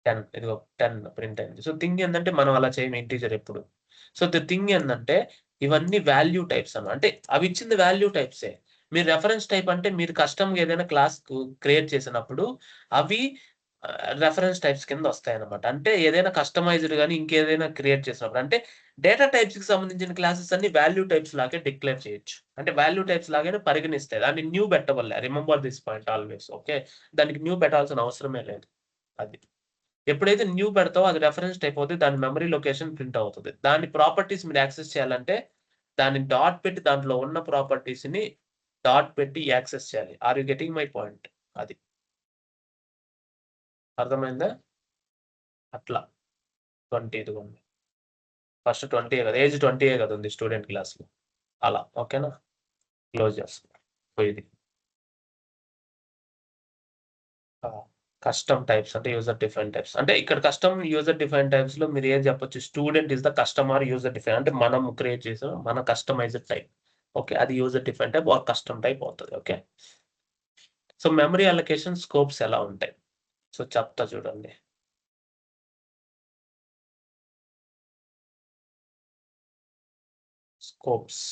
10 ఇదిగో 10 ప్రింట్ అయింది. సో, థింగ్ ఏందంటే మనం అలా చేయము ఇంటిజర్ ఎప్పుడు. సో, థింగ్ ఏందంటే ఇవన్నీ వాల్యూ టైప్స్ అన్నమాట. అంటే అవి ఇచ్చింది వాల్యూ టైప్సే. మీరు రిఫరెన్స్ టైప్ అంటే మీరు కస్టమ్‌గా ఏదైనా క్లాస్‌కు క్రియేట్ చేసినప్పుడు అవి రిఫరెన్స్ టైప్స్ కింద వస్తాయన్నమాట. అంటే ఏదైనా కస్టమైజ్డ్ గాని ఇంకేదైనా క్రియేట్ చేసినప్పుడు అంటే డేటా టైప్స్‌కి సంబంధించిన క్లాసెస్ అన్ని వాల్యూ టైప్స్ లాగే డిక్లేర్ చేయొచ్చు. అంటే వాల్యూ టైప్స్ లాగానే పరిగణిస్తాయి. దాన్ని న్యూ పెట్టవల్లే. Remember this point always. Okay. దానికి న్యూ పెట్టాల్సిన అవసరమే లేదు. అది. ఎప్పుడైతే న్యూ పెడతావో అది రెఫరెన్స్ టైప్ అవుద్ది. దాని మెమరీ లొకేషన్ ప్రింట్ అవుతది. దాని ప్రాపర్టీస్ మీరు యాక్సెస్ చేయాలంటే దాన్ని డాట్ పెట్టి దాంట్లో ఉన్న ప్రాపర్టీస్‌ని డాట్ పెట్టి యాక్సెస్ చేయాలి. Are you getting my point? అది. అర్థమైందా? అట్లా. 20 ఇదిగోండి. ఫస్ట్ 20 కదా! ఏజ్ 20 కదా ఉంది స్టూడెంట్ క్లాస్‌లో. అలా. ఓకేనా? క్లోజ్ చేస్తున్నా. సో, ఇది. ఆ! కస్టమ్ టైప్స్ అంటే యూజర్ డిఫైన్డ్ టైప్స్. అంటే ఇక్కడ కస్టమ్ యూజర్ డిఫైన్డ్ టైప్స్‌లో మీరు ఏది చెప్పొచ్చు? Student is the customer user define అంటే మనం క్రియేట్ చేసాం. మన కస్టమైజ్డ్ టైప్. ఓకే. అది user defined type or custom type అవుతది. Okay. So, memory allocation scopes ఎలా ఉంటాయి? సో, చెప్తా చూడండి. Scopes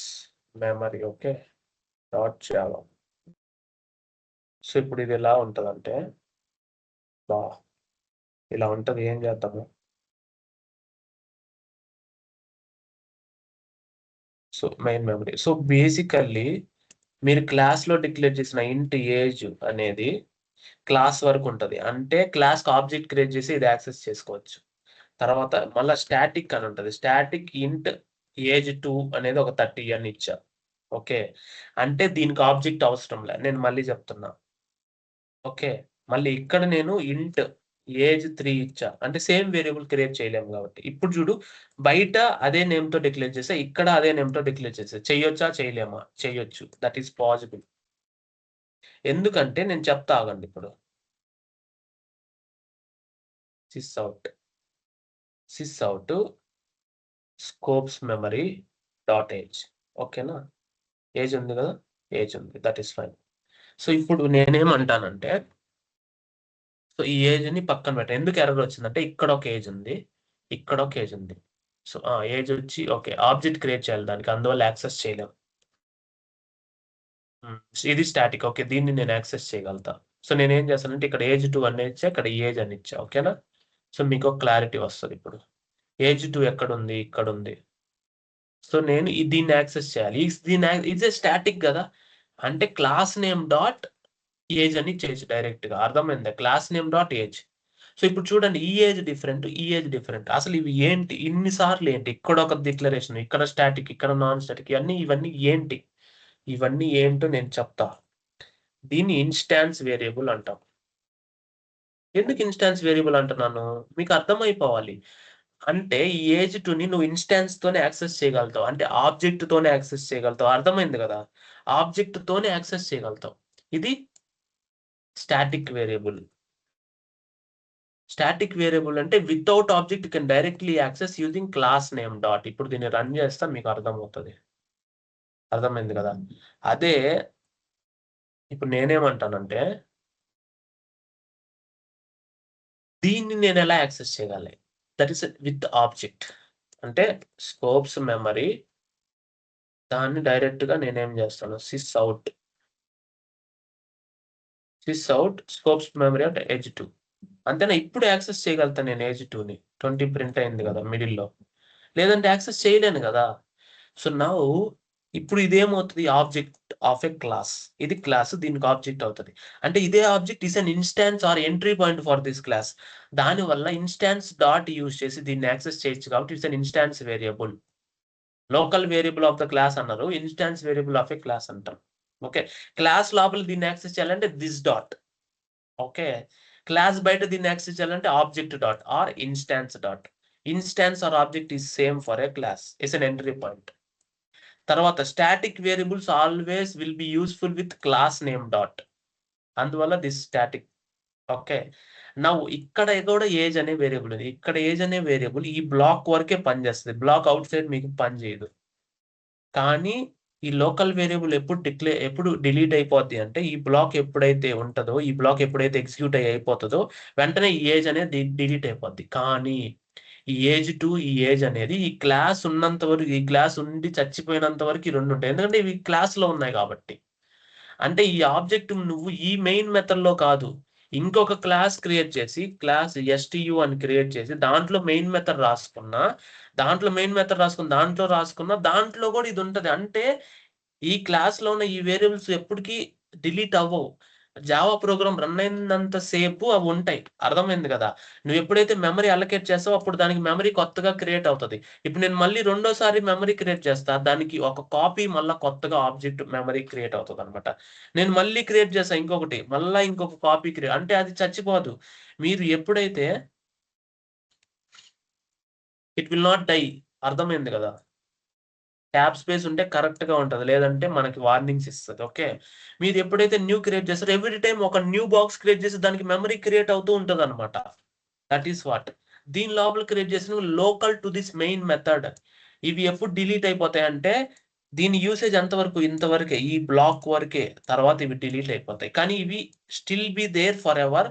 memory okay. Dot Java. So, ఇప్పుడు ఇది ఎలా ఉంటదంటే బా ఇలా ఉంటది, ఏం చేద్దాము. So main memory. So basically మీరు క్లాస్లో డిక్లేర్ చేసిన ఇంట్ ఏజ్ అనేది క్లాస్ వరకు ఉంటది. అంటే క్లాస్కి ఆబ్జెక్ట్ క్రియేట్ చేసి ఇది యాక్సెస్ చేసుకోవచ్చు. తర్వాత మళ్ళా స్టాటిక్ అని ఉంటది. స్టాటిక్ ఇంట్ ఏజ్ 2 అనేది ఒక 30 అని ఇచ్చా. ఓకే. అంటే దీనికి ఆబ్జెక్ట్ అవసరం లే. నేను మళ్ళీ చెప్తున్నా. ఓకే. మళ్ళీ ఇక్కడ నేను ఇంట్ ఏజ్ 3 ఇచ్చా. అంటే సేమ్ వేరియబుల్ క్రియేట్ చేయలేము కాబట్టి. ఇప్పుడు చూడు, బయట అదే నేమ్‌తో డిక్లేర్ చేసా. ఇక్కడ అదే నేమ్‌తో డిక్లేర్ చేసా. చెయ్యొచ్చా? చేయలేమా? చెయ్యొచ్చు. That is possible. ఎందుకంటే నేను చెప్తా ఆగండి ఇప్పుడు. Sys out. Sys out scopes memory dot age. ఓకేనా? ఏజ్ ఉంది కదా! ఏజ్ ఉంది. That is fine. సో ఇప్పుడు నేనేమంటానంటే, సో ఈ ఏజ్‌ని పక్కన పెట్టా. ఎందుకు ఎర్రర్ వచ్చిందంటే ఇక్కడ ఒక ఏజ్ ఉంది. ఇక్కడ ఒక ఏజ్ ఉంది. సో ఏజ్ వచ్చి ఓకే. ఆబ్జెక్ట్ క్రియేట్ చేయాలి దానికి. అందువల్ల యాక్సెస్ చేయలేం. ఇది స్టాటిక్. ఓకే. దీన్ని నేను యాక్సెస్ చేయగలుగుతా. సో నేనేం చేస్తానంటే ఇక్కడ ఏజ్ 2 అని ఇచ్చా. ఇక్కడ ఏజ్ అని ఇచ్చా. ఓకేనా? సో మీకు క్లారిటీ వస్తది ఇప్పుడు. ఏజ్ 2 ఎక్కడుంది? ఇక్కడుంది. సో నేను దీన్ని యాక్సెస్ చేయాలి. ఇట్స్ స్టాటిక్ గదా! అంటే క్లాస్ నేమ్ డాట్ ఏజ్ అని ఇచ్చేయొచ్చు డైరెక్ట్‌గా. అర్థమైందా? Class name dot age. So ఇప్పుడు చూడండి, ఈ ఏజ్ డిఫరెంట్, ఈ ఏజ్ డిఫరెంట్. అసలు ఇవి ఏంటి? ఇన్ని సార్లు ఏంటి? ఇక్కడ ఒక డిక్లరేషన్, ఇక్కడ స్టాటిక్, ఇక్కడ నాన్ స్టాటిక్, ఇవన్నీ ఏంటి? ఇవన్నీ ఏంటో నేను చెప్తా. దీన్ని ఇన్‌స్టాన్స్ వేరియబుల్ అంటాం. ఎందుకు ఇన్‌స్టాన్స్ వేరియబుల్ అంటున్నాను? మీకు అర్థమైపోవాలి. అంటే ఈ ఏజ్ 2ని నువ్వు ఇన్‌స్టాన్స్ తోనే యాక్సెస్ చేయగలుగుతావు. అంటే ఆబ్జెక్ట్ తోనే యాక్సెస్ చేయగలుగుతావు. అర్థమైంది గదా! ఆబ్జెక్ట్ తోనే యాక్సెస్ చేయగలుగుతావు. ఇది స్టాటిక్ వేరియబుల్. స్టాటిక్ వేరియబుల్ అంటే without object you can directly access using class name dot. ఇప్పుడు దీన్ని రన్ చేస్తా మీకు అర్థమవుతది. అర్థమైంది కదా! అదే ఇప్పుడు నేనేమంటానంటే, దీన్ని నేనెలా యాక్సెస్ చేయగలను? That is with object. అంటే స్కోప్స్ మెమరీ దాన్ని డైరెక్ట్‌గా నేనేం చేస్తాను, సిస్ అవుట్ స్కోప్స్ మెమరీ అంటే ఏజ్ 2. అంతేనా? ఇప్పుడు యాక్సెస్ చేయగలుగుతా నేను ఏజ్ 2ని. 20 ప్రింట్ అయింది కదా మిడిల్‌లో. లేదంటే యాక్సెస్ చేయలేను గదా! సో, నౌ ఇప్పుడు ఇదేమవుతది, ఆబ్జెక్ట్ ఆఫ్ ఎ క్లాస్. ఇది క్లాస్, దీనికి ఆబ్జెక్ట్ అవుతది. అంటే ఇదే object is an instance or entry point for this class. దానివల్ల ఇన్‌స్టాన్స్ డాట్ యూజ్ చేసి దీన్ని యాక్సెస్ చేయొచ్చు కాబట్టి it's an instance variable. Local variable of the class అన్నారు. Instance variable of a class అంటాం. ఓకే. క్లాస్ లోపల దీన్ని యాక్సెస్ చేయాలంటే థిస్ డాట్. ఓకే. క్లాస్ బయట దీన్ని యాక్సెస్ చేయాలంటే object dot or instance dot. Instance or object is same for a class. It's an entry point. తర్వాత static variables always will be useful with class name dot. అందువల్ల this static. Okay. Now ఇక్కడ కూడా age అనే variable ఉంది. ఇక్కడ age అనే variable ఈ black వరకే పనిచేస్తది. బ్లాక్ ఔట్ సైడ్ మీకు పని చేయదు. కానీ ఈ లోకల్ వేరియబుల్ ఎప్పుడు డిలీట్ అయిపోద్ది అంటే, ఈ బ్లాక్ ఎప్పుడైతే ఉంటదో, ఈ బ్లాక్ ఎప్పుడైతే ఎగ్జిక్యూట్ అయిపోతదో, వెంటనే ఈ ఏజ్ అనేది డిలీట్ అయిపోద్ది. కానీ ఈ ఏజ్ 2, ఈ ఏజ్ అనేది ఈ క్లాస్ ఉన్నంత వరకు, ఈ క్లాస్ ఉండి చచ్చిపోయినంత వరకు ఈ 2 ఉంటాయి. ఎందుకంటే ఇవి క్లాస్‌లో ఉన్నాయి కాబట్టి. అంటే ఈ ఆబ్జెక్ట్ నువ్వు ఈ మెయిన్ మెథడ్‌లో కాదు. ఇంకొక క్లాస్ క్రియేట్ చేసి, క్లాస్ ఎస్‌టియు అని క్రియేట్ చేసి, దాంట్లో మెయిన్ మెథడ్ రాసుకున్నా, దాంట్లో కూడా ఇది ఉంటది. అంటే ఈ క్లాస్‌లో ఉన్న ఈ వేరియబుల్స్ ఎప్పటికి డిలీట్ అవ్వవు. జావా ప్రోగ్రామ్ రన్ అయినంత సేపు అవుంటాయి. అర్థమైంది గదా! నువ్వెప్పుడైతే మెమరీ అలొకేట్ చేస్తావో అప్పుడు దానికి మెమరీ కొత్తగా క్రియేట్ అవుతది. ఇప్పుడు నేను మళ్ళీ రెండోసారి మెమరీ క్రియేట్ చేస్తా. దానికి ఒక కాపీ మళ్ళా కొత్తగా ఆబ్జెక్ట్ మెమరీ క్రియేట్ అవుతదనమాట. నేను మళ్ళీ క్రియేట్ చేశా ఇంకొకటి. మళ్ళా ఇంకొక కాపీ అంటే అది చచ్చిపోదు. మీరు ఎప్పుడైతే ఇట్ విల్ నాట్ డై. అర్థమైంది గదా! ట్యాబ్ స్పేస్ ఉంటే కరెక్ట్‌గా ఉంటది. లేదంటే మనకి వార్నింగ్స్ ఇస్తది. ఓకే. మీరు ఎప్పుడైతే న్యూ క్రియేట్ చేస్తారో ఎవ్రి టైమ్ ఒక న్యూ బాక్స్ క్రియేట్ చేసి దానికి మెమరీ క్రియేట్ అవుతూ ఉంటదనమాట. That is what. దీని లోపల క్రియేట్ చేసినవి local to this main method. ఇవి ఎప్పుడు డిలీట్ అయిపోతాయంటే, దీని యూసేజ్ ఎంతవరకు, ఇంతవరకే. ఈ బ్లాక్ వరకే. తర్వాత ఇవి డిలీట్ అయిపోతాయి. కానీ ఇవి still be there for ever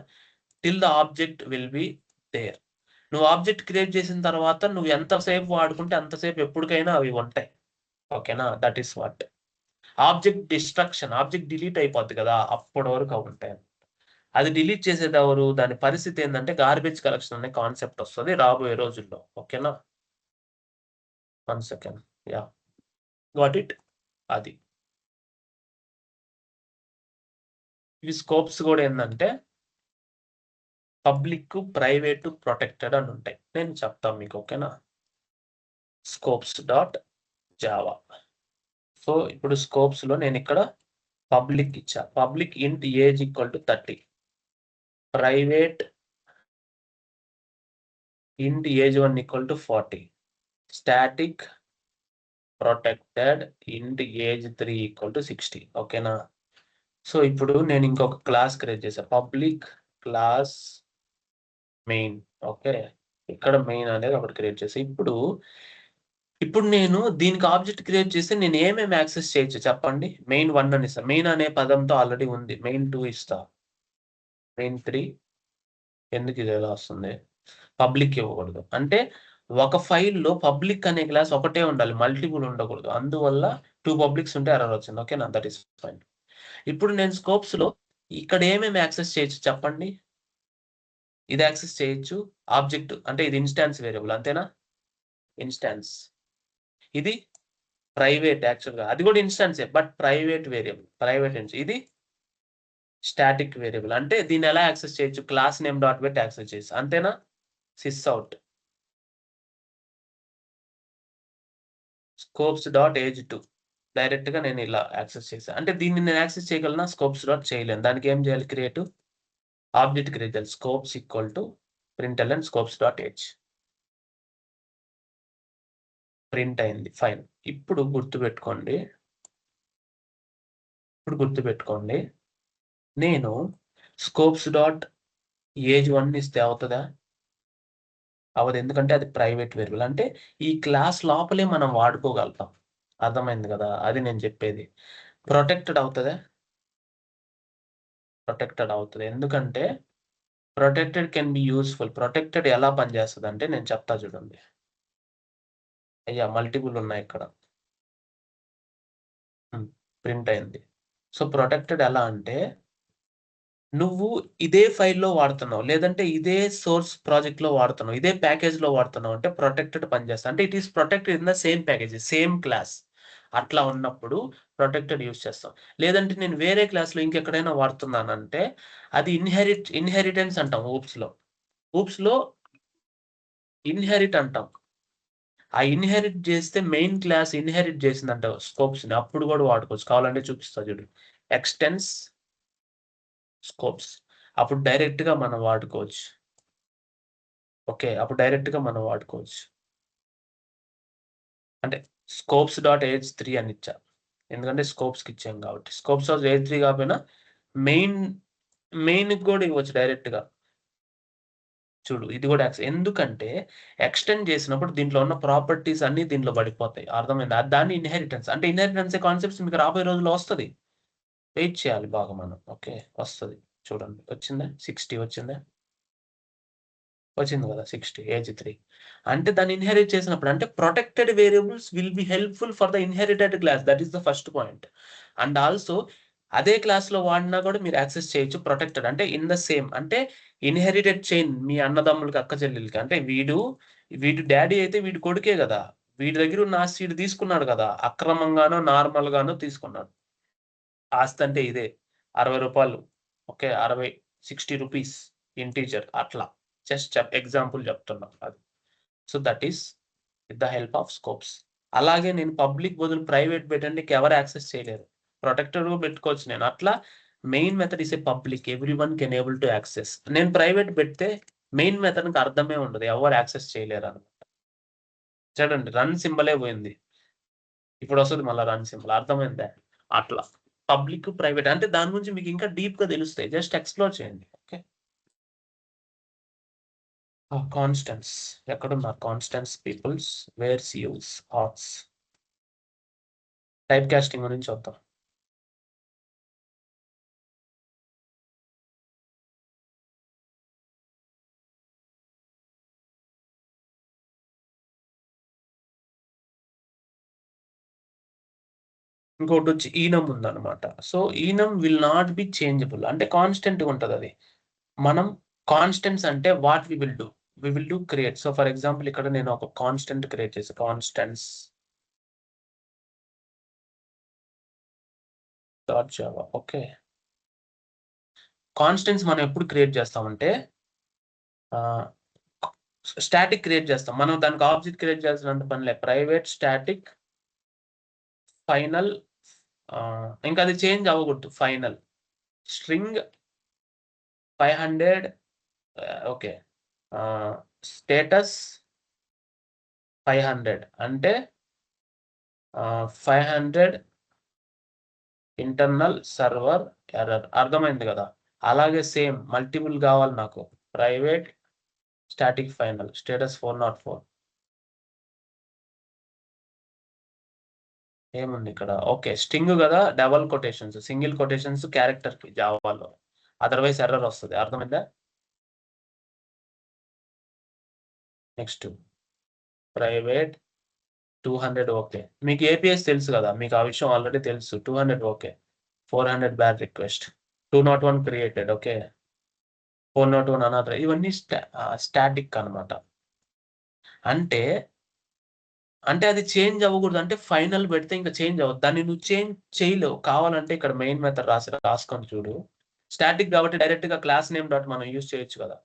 till the object will be there. నువ్వు ఆబ్జెక్ట్ క్రియేట్ చేసిన తర్వాత నువ్వు ఎంత సేపు వాడుకుంటే అంతసేపు ఎప్పటికైనా అవి ఉంటాయి. ఓకేనా? That is what. Object destruction. Object delete అయిపోద్ది కదా! అప్పటి వరకు అవుంటాయి. అది డిలీట్ చేసేది ఎవరు? దాని పరిస్థితి ఏందంటే గార్బేజ్ కలెక్షన్ అనే కాన్సెప్ట్ వస్తది రాబోయే రోజుల్లో. ఓకేనా? 1 సెకండ్. యాహ్! Got it? అది. ఇవి స్కోప్స్ గూడా ఏందంటే పబ్లిక్, ప్రైవేట్, ప్రొటెక్టెడ్ అని ఉంటాయి. నేను చెప్తాను మీకు. ఓకేనా? Scopes dot Java. సో, ఇప్పుడు స్కోప్స్‌లో నేనిక్కడ పబ్లిక్ ఇచ్చా. పబ్లిక్ ఇంట్ ఏజ్ ఈక్వల్ టు 30. ప్రైవేట్ ఇంట్ age 1 equal to 40. Static protected ఇంట్ ఏజ్ 3 ఈక్వల్ టు 60. ఓకేనా? సో, ఇప్పుడు నేను ఇంకొక క్లాస్ క్రియేట్ చేశా. Public class main. ఓకే. ఇక్కడ మెయిన్ అనేది ఒకటి క్రియేట్ చేశా. ఇప్పుడు నేను దీనికి ఆబ్జెక్ట్ క్రియేట్ చేస్తే నేను ఏమేమి యాక్సెస్ చేయొచ్చు చెప్పండి? మెయిన్ 1 అని ఇస్తా. మెయిన్ అనే పదంతో ఆల్రెడీ ఉంది. మెయిన్ 2 ఇస్తా. మెయిన్ 3 ఎందుకు ఇది ఇలా వస్తుంది? పబ్లిక్ ఇవ్వకూడదు. అంటే ఒక ఫైల్‌లో పబ్లిక్ అనే క్లాస్ ఒకటే ఉండాలి. మల్టిపుల్ ఉండకూడదు. అందువల్ల 2 పబ్లిక్స్ ఉంటే ఎర్రర్ వచ్చింది. ఓకేనా? That is fine. ఇప్పుడు నేను స్కోప్స్‌లో ఇక్కడ ఏమేమి యాక్సెస్ చేయొచ్చు చెప్పండి? ఇది యాక్సెస్ చేయొచ్చు. ఆబ్జెక్ట్ అంటే ఇది ఇన్‌స్టాన్స్ వేరియబుల్ అంతేనా? ఇన్‌స్టాన్స్. ఇది ప్రైవేట్ యాక్చువల్‌గా. అది కూడా ఇన్‌స్టాన్సే. But private variable. ఇది స్టాటిక్ వేరియబుల్. అంటే దీన్ని ఎలా యాక్సెస్ చేయొచ్చు? క్లాస్ నేమ్ డాట్ పెట్టి యాక్సెస్ చేయొచ్చు. అంతేనా? Sys out. Scopes dot age 2 డైరెక్ట్‌గా నేను ఇలా యాక్సెస్ చేశా. అంటే దీన్ని నేను యాక్సెస్ చేయగలనా? స్కోప్స్ డాట్ చేయలేను. దానికి ఏం చేయాలి? ఆబ్జెక్ట్ క్రియేట్ చేయాలి. Scopes equal to println scopes dot age. Print అయింది. ఫైన్. ఇప్పుడు గుర్తుపెట్టుకోండి. నేను స్కోప్స్ డాట్ ఏజ్ 1 ఇస్తే అవుతదా? అవ్వదు. ఎందుకంటే అది ప్రైవేట్ వేరియబుల్. అంటే ఈ క్లాస్ లోపలే మనం వాడుకోగలుగుతాం. అర్థమైంది గదా! అది నేను చెప్పేది. ప్రొటెక్టెడ్ అవుతదా? ప్రొటెక్టెడ్ అవుతది. ఎందుకంటే protected can be useful. Protected ఎలా పనిచేస్తదంటే నేను చెప్తా చూడండి. మల్టిపుల్ ఉన్నాయిక్కడ. హ్మ్. ప్రింట్ అయింది. సో, ప్రొటెక్టెడ్ ఎలా అంటే నువ్వు ఇదే ఫైల్‌లో వాడుతున్నావు. లేదంటే ఇదే సోర్స్ ప్రాజెక్ట్‌లో వాడుతున్నావు. ఇదే ప్యాకేజ్‌లో వాడుతున్నావు అంటే ప్రొటెక్టెడ్ పనిచేస్తది. అంటే it is protected in the same package, same class. అట్లా ఉన్నప్పుడు ప్రొటెక్టెడ్ యూజ్ చేస్తాం. లేదంటే నేను వేరే క్లాస్‌లో ఇంకెక్కడైనా వాడుతున్నానంటే అది ఇన్‌హెరిటెన్స్ అంటాం ఊప్స్‌లో. ఊప్స్‌లో ఇన్‌హెరిట్ అంటాం. ఆ ఇన్‌హెరిట్ చేస్తే మెయిన్ క్లాస్ ఇన్‌హెరిట్ చేసిందంట స్కోప్స్‌ని. అప్పుడు కూడా వాడుకోవచ్చు. కావాలంటే చూపిస్తా చూడు. ఎక్స్‌టెన్స్ స్కోప్స్. అప్పుడు డైరెక్ట్‌గా మనం వాడుకోవచ్చు. ఓకే. అప్పుడు డైరెక్ట్‌గా మనం వాడుకోవచ్చు. అంటే స్కోప్స్ డాట్ ఏజ్ 3 అని ఇచ్చా. ఎందుకంటే స్కోప్స్‌కి ఇచ్చాం కాబట్టి. స్కోప్స్ డాట్ ఏజ్ 3 కాకపోయినా మెయిన్ మెయిన్‌కి కూడా ఇవ్వచ్చు డైరెక్ట్‌గా. చూడు ఇది కూడా ఎందుకంటే ఎక్స్‌టెండ్ చేసినప్పుడు దీంట్లో ఉన్న ప్రాపర్టీస్ అన్నీ దీంట్లో పడిపోతాయి. అర్థమైందా? దాన్ని ఇన్‌హెరిటెన్స్. అంటే ఇన్‌హెరిటెన్స్ కాన్సెప్ట్స్ మీకు రాబోయే రోజుల్లో వస్తది. వెయిట్ చేయాలి బాగా మనం. ఓకే. వస్తది. చూడండి. వచ్చిందా? 60 వచ్చిందా? వచ్చింది కదా! 60 ఏజ్ 3. అంటే దాన్ని ఇన్‌హెరిట్ చేసినప్పుడు అంటే protected variables will be helpful for the inherited class. That is the first point. And also అదే క్లాస్‌లో వాడినా కూడా మీరు యాక్సెస్ చేయొచ్చు ప్రొటెక్టెడ్. అంటే ఇన్ ద సేమ్ అంటే ఇన్‌హెరిటెడ్ చైన్ మీ అన్నదమ్ములకి, అక్క చెల్లెలకి. అంటే వీడు డ్యాడీ అయితే వీడి కొడుకే గదా! వీడి దగ్గర ఉన్న ఆస్తి ఈడు తీసుకున్నాడు గదా! అక్రమంగానో, నార్మల్‌గానో తీసుకున్నాడు. ఆస్తి అంటే ఇదే. రూ. 60 ఓకే. 60 రూపీస్ ఇంటిజర్ అట్లా. ఎగ్జాంపుల్ చెప్తున్నా అది. So, that is with the help of scopes. అలాగే నేను పబ్లిక్ బదులు ప్రైవేట్ పెట్టండి ఎవరు యాక్సెస్ చేయలేరు. ప్రొటెక్టెడ్ కూడా పెట్టుకోవచ్చు నేను. అట్లా main method is a public. Everyone can able to access. నేను ప్రైవేట్ పెడితే మెయిన్ మెథడ్‌కి అర్థమే ఉండదు. ఎవరు యాక్సెస్ చేయలేరని. చూడండి రన్ సింబలే పోయింది. ఇప్పుడొస్తది మళ్ళా రన్ సింబల్. అర్థమైందా? అట్లా. పబ్లిక్, ప్రైవేట్ అంటే దాని గురించి మీకు ఇంకా డీప్‌గా తెలుస్తాయి. జస్ట్ ఎక్స్‌ప్లోర్ చేయండి. ఓకే. కాన్స్టెంట్స్. ఎక్కడున్నారు constants peoples? Where's use hats. Type casting గురించి చూద్దాం. ఇంకోటి వచ్చి ఈనం ఉందన్నమాట. So enum will not be changeable, అంటే కాన్స్టెంట్ ఉంటుంది అది. మనం కాన్స్టెంట్స్ అంటే what we will do create. So for example ఇక్కడ నేను ఒక కాన్స్టెంట్ క్రియేట్ చేసి constants dot Java. Okay, constants మనం ఎప్పుడు క్రియేట్ చేస్తామంటే స్టాటిక్ క్రియేట్ చేస్తాం. మనం దానికి ఆబ్జెక్ట్ క్రియేట్ చేయాల్సిన పనిలే. ప్రైవేట్ స్టాటిక్ ఫైనల్, ఇంకా అది చేంజ్ అవ్వకూడదు. ఫైనల్ స్ట్రింగ్ 500, ఓకే, స్టేటస్ 500 అంటే 500 ఇంటర్నల్ సర్వర్ ఎర్రర్. అర్థమైంది కదా? అలాగే సేమ్ మల్టిపుల్ కావాలి నాకు. Private static final status 404. ఏముంది ఇక్కడ? ఓకే, స్ట్రింగ్ కదా, double quotations, single quotations character కి జావాలో, అదర్వైజ్ ఎర్రర్ వస్తుంది. అర్థమైందా? Next private 200. ఓకే, మీకు ఏపీఎస్ తెలుసు కదా, మీకు ఆ విషయం ఆల్రెడీ తెలుసు. 200 okay, 400 bad request, 201 created. Okay, 401 another. ఇవన్నీ స్టాటిక్ అన్నమాట. అంటే అది చేంజ్ అవ్వకూడదు. అంటే ఫైనల్ పెడితే ఇంకా చేంజ్ అవ్వదు. దాన్ని నువ్వు చేంజ్ చేయలేవు. కావాలంటే ఇక్కడ మెయిన్ మెథడ్ రాసుకొని చూడు. స్టాటిక్ కాబట్టి డైరెక్ట్ గా క్లాస్ నేమ్ డాట్ మనం యూజ్ చేయొచ్చు కదా.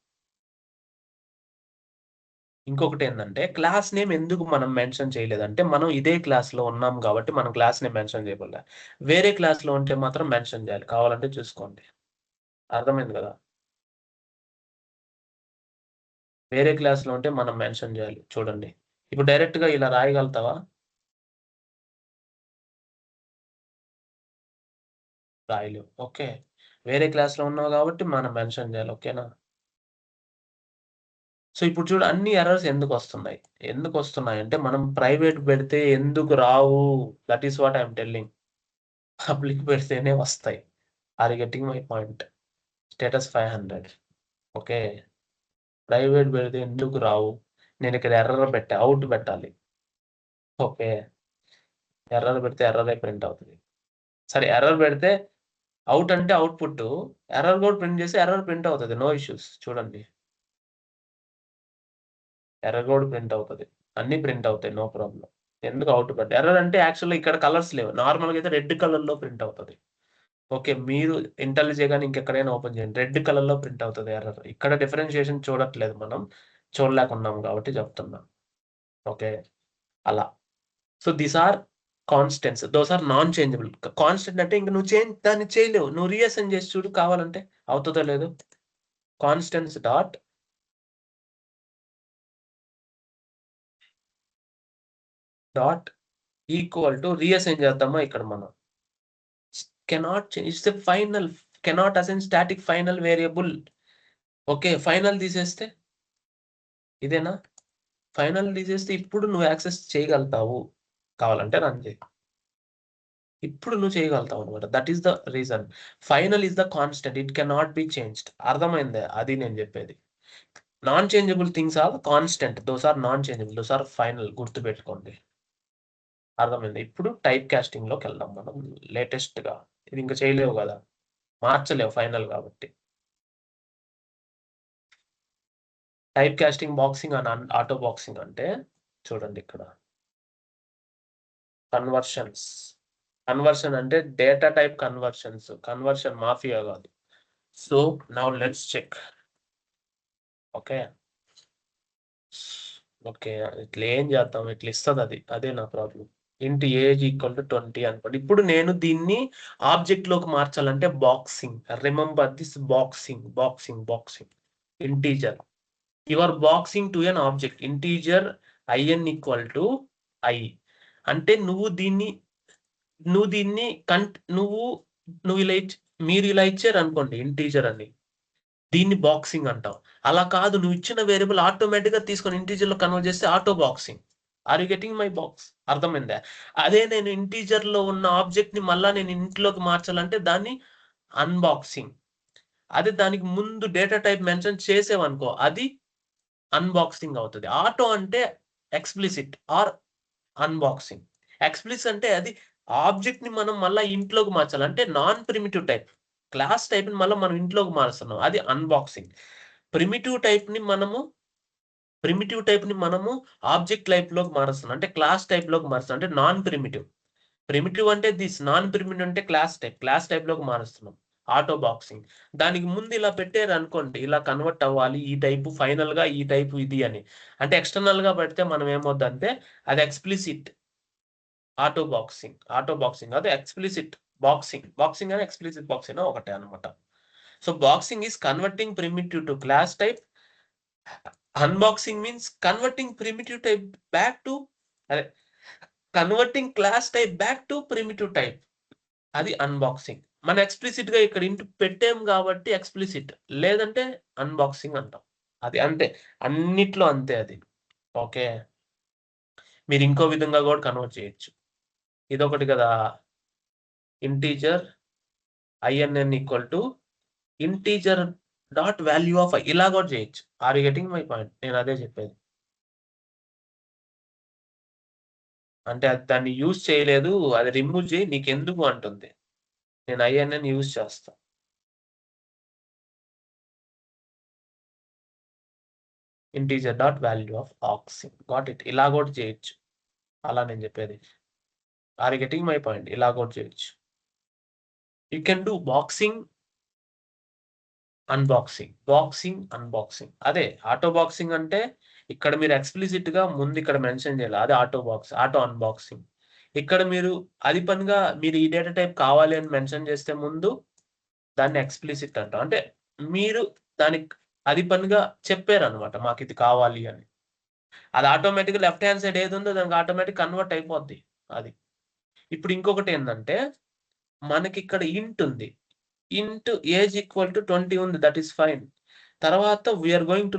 ఇంకొకటి ఏంటంటే క్లాస్ నేమ్ ఎందుకు మనం మెన్షన్ చేయలేదంటే, మనం ఇదే క్లాస్ లో ఉన్నాం కాబట్టి మనం క్లాస్ నేమ్ మెన్షన్ చేయబోలే. వేరే క్లాస్ లో ఉంటే మాత్రం మెన్షన్ చేయాలి. కావాలంటే చూసుకోండి. అర్థమైంది కదా? వేరే క్లాస్ లో ఉంటే మనం మెన్షన్ చేయాలి. చూడండి, ఇప్పుడు డైరెక్ట్ గా ఇలా రాయగలుగుతావా? రాయలేవు. ఓకే, వేరే క్లాస్ లో ఉన్నావు కాబట్టి మనం మెన్షన్ చేయాలి. ఓకేనా? సో ఇప్పుడు చూడు, అన్ని ఎర్రర్స్ ఎందుకు వస్తున్నాయి? అంటే మనం ప్రైవేట్ పెడితే ఎందుకు రావు? That is what I'm telling. Public పెడితేనే వస్తాయి. Are you getting my point? Status 500. Okay, private పెడితే ఎందుకు రావు? నేను ఇక్కడ ఎర్రర్ పెట్టా, అవుట్ పెట్టాలి. ఓకే, ఎర్రర్ పెడితే ఎర్రర్ ప్రింట్ అవుతుంది. సరే, ఎర్రర్ పెడితే అవుట్ అంటే అవుట్పుట్, ఎర్రర్ కూడా ప్రింట్ చేసి ఎర్రర్ ప్రింట్ అవుతుంది. No issues. చూడండి, ఎర్రర్ కూడా ప్రింట్ అవుతుంది, అన్ని ప్రింట్ అవుతాయి. No problem. ఎందుకు అవుట్ పెట్ట? ఎర్రర్ అంటే యాక్చువల్‌గా ఇక్కడ కలర్స్ లేవు. నార్మల్‌గా అయితే రెడ్ కలర్‌లో ప్రింట్ అవుతది. ఓకే, మీరు ఇంటెలిజే గాని ఇంకెక్కడైనా ఓపెన్ చేయండి. రెడ్ కలర్‌లో ప్రింట్ అవుతది ఎర్రర్. ఇక్కడ డిఫరెన్షియేషన్ చూడట్లేదు మనం. చూడలేకున్నాం కాబట్టి చెప్తున్నా. ఓకే, అలా. So these are constants. Those are non changeable. Constant అంటే ఇంక నువ్వు దాన్ని చేయలేవు. నువ్వు రీఅసైన్ చేసి చూడు కావాలంటే, అవుతదో లేదో. Constants dot equal to reassign చేద్దామా ఇక్కడ మనం. Cannot change. It's a final. Cannot assign static final variable. Okay, final తీసేస్తే ఇదేనా? ఫైనల్ తీసేస్తే ఇప్పుడు నువ్వు యాక్సెస్ చేయగలుగుతావు. కావాలంటే రన్ చేయి. ఇప్పుడు నువ్వు చేయగలుగుతావు అనమాట. That is the reason. Final is the constant. It cannot be changed. అర్థమైందే? అది నేను చెప్పేది. Non changeable things are constant. Those are non changeable. Those are final. గుర్తుపెట్టుకోండి. అర్థమైంది? ఇప్పుడు టైప్ కాస్టింగ్ లోకి వెళ్దాం మనం. లేటెస్ట్ గా ఇది ఇంకా చేయలేవు కదా, మార్చలేవు ఫైనల్ కాబట్టి. Type casting boxing and auto boxing అంటే చూడండి ఇక్కడ కన్వర్షన్స్. కన్వర్షన్ అంటే data type conversions. Conversion mafia కాదు. So now let's check. Okay, okay, ఇట్లా ఏం చేద్దాం? ఇట్లా ఇస్తుంది అది. అదే నా ప్రాబ్లం. ఇంటి ఏజ్ ఈక్వల్ టు 20 అనుకోండి. ఇప్పుడు నేను దీన్ని ఆబ్జెక్ట్ లోకి మార్చాలంటే boxing. Remember this, boxing integer. You are boxing to an object integer in equal to i. అంటే నువ్వు దీన్ని నువ్వు ఇలా మీరు ఇలా ఇచ్చారు అనుకోండి ఇంటీజర్ అని, దీన్ని బాక్సింగ్ అంటాం. అలా కాదు, నువ్వు ఇచ్చిన వేరియబుల్ ఆటోమేటిక్ గా తీసుకొని ఇంటీజర్ లో కన్వర్ట్ చేస్తే auto boxing. Are you getting my box? అర్థమైందా? అదే నేను ఇంటీజర్ లో ఉన్న ఆబ్జెక్ట్ ని మళ్ళా నేను ఇంట్లోకి మార్చాలంటే దాన్ని అన్బాక్సింగ్. అదే దానికి ముందు డేటా టైప్ మెన్షన్ చేసేవనుకో అది అన్బాక్సింగ్ అవుతుంది. ఆటో అంటే ఎక్స్ప్లిసిట్ ఆర్ అన్బాక్సింగ్. ఎక్స్ప్లిసిట్ అంటే అది ఆబ్జెక్ట్ ని మనం మళ్ళీ ఇంట్లోకి మార్చాలి. అంటే non primitive type. Clause type ని మళ్ళీ మనం ఇంట్లోకి మారుస్తున్నాం. అది అన్బాక్సింగ్. ప్రిమిటివ్ టైప్ ని మనము ఆబ్జెక్ట్ టైప్ లోకి మారుస్తున్నాం. అంటే క్లాస్ టైప్ లోకి మారుస్తున్నాం. అంటే నాన్ ప్రిమిటివ్. ప్రిమిటివ్ అంటే దిస్, నాన్ ప్రిమిటివ్ అంటే క్లాస్ టైప్ లోకి మారుస్తున్నాం. Auto boxing. దానికి ముందు ఇలా పెట్టారు అనుకోండి, ఇలా కన్వర్ట్ అవ్వాలి ఈ టైపు, ఫైనల్ గా ఈ టైపు ఇది అని. అంటే ఎక్స్టర్నల్ గా పెడితే మనం ఏమవుద్దంటే అది ఎక్స్ప్లిసిట్ ఆటో బాక్సింగ్ అదే ఎక్స్ప్లిసిట్ బాక్సింగ్ అని ఎక్స్ప్లిసిట్ బాక్సింగ్ ఒకటే అనమాట. So boxing is converting primitive to class type. Unboxing means converting primitive type back to, అదే converting class type back to primitive type. అది అన్బాక్సింగ్. మనం ఎక్స్ప్లిసిట్ గా ఇక్కడ ఇంటి పెట్టాం కాబట్టి ఎక్స్ప్లిసిట్, లేదంటే అన్బాక్సింగ్ అంటాం. అది అంతే, అన్నిట్లో అంతే అది. ఓకే, మీరు ఇంకో విధంగా కూడా కన్వర్ట్ చేయొచ్చు. ఇదొకటి కదా, integer INN equal to integer dot value of I, ఇలా కూడా చేయొచ్చు. Are you getting my point? నేను అదే చెప్పేది. అంటే అది దాన్ని యూజ్ చేయలేదు, అది రిమూవ్ చేయి నీకెందుకు అంటుంది. నేను INN యూజ్ చేస్తా. ఇంటీజర్ డాట్ వాల్యూ ఆఫ్ ఆక్సింగ్. Got it. ఇలా కూడా చేయొచ్చు. అలా నేను చెప్పేది. Are you getting my point? ఇలా కూడా చేయొచ్చు. You can do boxing, unboxing. అదే ఆటో బాక్సింగ్ అంటే ఇక్కడ మీరు ఎక్స్ప్లిసిట్ గా ముందు ఇక్కడ మెన్షన్ చేయాలి. అదే ఆటో అన్బాక్సింగ్. ఇక్కడ మీరు అది పనిగా మీరు ఈ డేటా టైప్ కావాలి అని మెన్షన్ చేస్తే ముందు దాన్ని ఎక్స్ప్లిసిట్ అంటాం. అంటే మీరు దానికి అది పనిగా చెప్పారు అనమాట, మాకు ఇది కావాలి అని. అది ఆటోమేటిక్ లెఫ్ట్ హ్యాండ్ సైడ్ ఏది ఉందో దానికి ఆటోమేటిక్ కన్వర్ట్ అయిపోద్ది. అది. ఇప్పుడు ఇంకొకటి ఏంటంటే, మనకి ఇక్కడ ఇంట్ ఉంది. ఇంట్ ఏజ్ ఈక్వల్ టు 20 ఉంది, దట్ ఈస్ ఫైన్. తర్వాత we are going to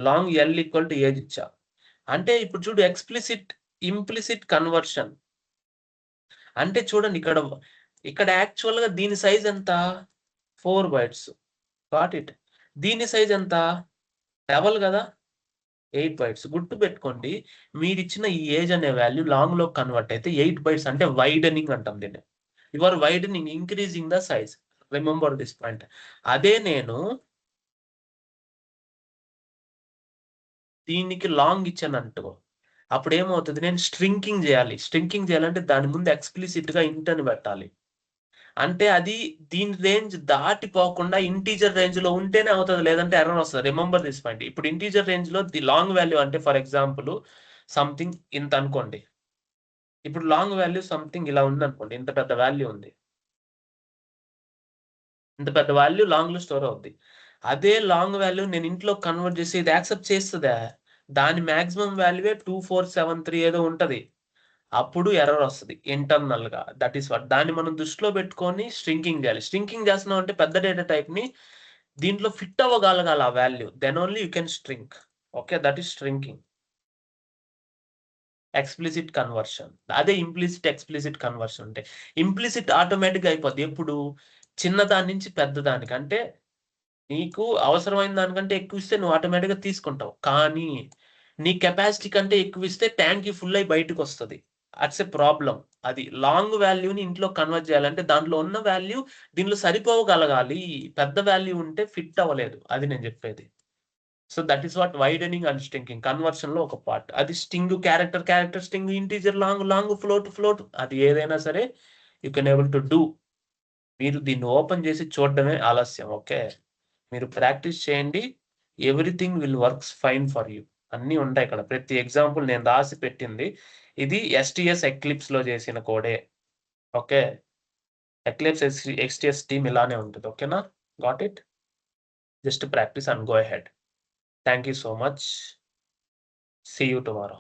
long L equal to H ఇచ్చా. అంటే ఇప్పుడు చూడు, ఇంప్లిసిట్ కన్వర్షన్. అంటే చూడండి ఇక్కడ యాక్చువల్ గా దీని సైజ్ ఎంత, 4 bytes. Got it. దీని సైజ్ ఎంత, డబల్ కదా, 8 bytes. గుర్తు పెట్టుకోండి, మీరు ఇచ్చిన ఈ ఏజ్ అనే వాల్యూ లాంగ్ లో కన్వర్ట్ అయితే 8 bytes, అంటే వైడనింగ్ అంటాం దీన్ని. You are widening, increasing the size. Remember this point. అదే నేను దీనికి లాంగ్ ఇచ్చాను అంటూ, అప్పుడు ఏమవుతుంది, నేను స్ట్రింకింగ్ చేయాలంటే దాని ముందు ఎక్స్ప్లిసిట్ గా ఇంట్ అని పెట్టాలి. అంటే అది దీని రేంజ్ దాటిపోకుండా ఇంటీజర్ రేంజ్ లో ఉంటేనే అవుతుంది, లేదంటే ఎర్రర్ వస్తుంది. Remember this point. ఇప్పుడు ఇంటీజర్ రేంజ్ లో ది లాంగ్ వాల్యూ అంటే ఫర్ ఎగ్జాంపుల్ సంథింగ్ ఇంత అనుకోండి. ఇప్పుడు లాంగ్ వాల్యూ సంథింగ్ ఇలా ఉంది అనుకోండి, ఇంత పెద్ద వాల్యూ ఉంది. ఇంత పెద్ద వాల్యూ లాంగ్ లో స్టోర్ అవుద్ది. అదే లాంగ్ వాల్యూ నేను ఇంట్లో కన్వర్ట్ చేసి ఇది యాక్సెప్ట్ చేస్తుందా, దాని మాక్సిమం వాల్యూ 2473 ఏదో ఉంటది. అప్పుడు ఎర్రర్ వస్తుంది ఇంటర్నల్ గా. That is what. దాన్ని మనం దృష్టిలో పెట్టుకొని స్ట్రింకింగ్ చేయాలి. స్ట్రింకింగ్ చేస్తున్నాం అంటే పెద్ద డేటా టైప్ ని దీంట్లో ఫిట్ అవ్వగలగాలి ఆ value, then only you can shrink. Okay, that is shrinking. Explicit conversion, అదే ఎక్స్ప్లిసిట్ కన్వర్షన్. అంటే ఇంప్లిసిట్ ఆటోమేటిక్ అయిపోద్ది ఎప్పుడు, చిన్నదాని నుంచి పెద్దదానికి. అంటే నీకు అవసరమైన దానికంటే ఎక్కువ ఇస్తే నువ్వు ఆటోమేటిక్గా తీసుకుంటావు, కానీ నీ కెపాసిటీ కంటే ఎక్కువ ఇస్తే ట్యాంక్ ఫుల్ అయి బయటకు వస్తుంది. అట్స్ ఎ ప్రాబ్లం. అది లాంగ్ వాల్యూని ఇంట్లో కన్వర్ట్ చేయాలంటే దాంట్లో ఉన్న వాల్యూ దీనిలో సరిపోగలగాలి. పెద్ద వాల్యూ ఉంటే ఫిట్ అవ్వలేదు, అది నేను చెప్పేది. So that is what widening and shrinking conversion లో ఒక పార్ట్. అది string, character string, integer, long, float, అది ఏదైనా సరే you can able to do. మీరు దీన్ని ఓపెన్ చేసి చూడడమే ఆలస్యం. ఓకే, మీరు ప్రాక్టీస్ చేయండి. Everything will works fine for you. అన్నీ ఉంటాయి ఇక్కడ. ప్రతి ఎగ్జాంపుల్ నేను రాసి పెట్టింది. ఇది STS ఎక్లిప్స్ లో చేసిన కోడే. ఓకే, ఎక్లిప్స్ STS టీమ్ ఇలానే ఉంటుంది. ఓకేనా, got it. Just practice and go ahead. Thank you so much. See you tomorrow.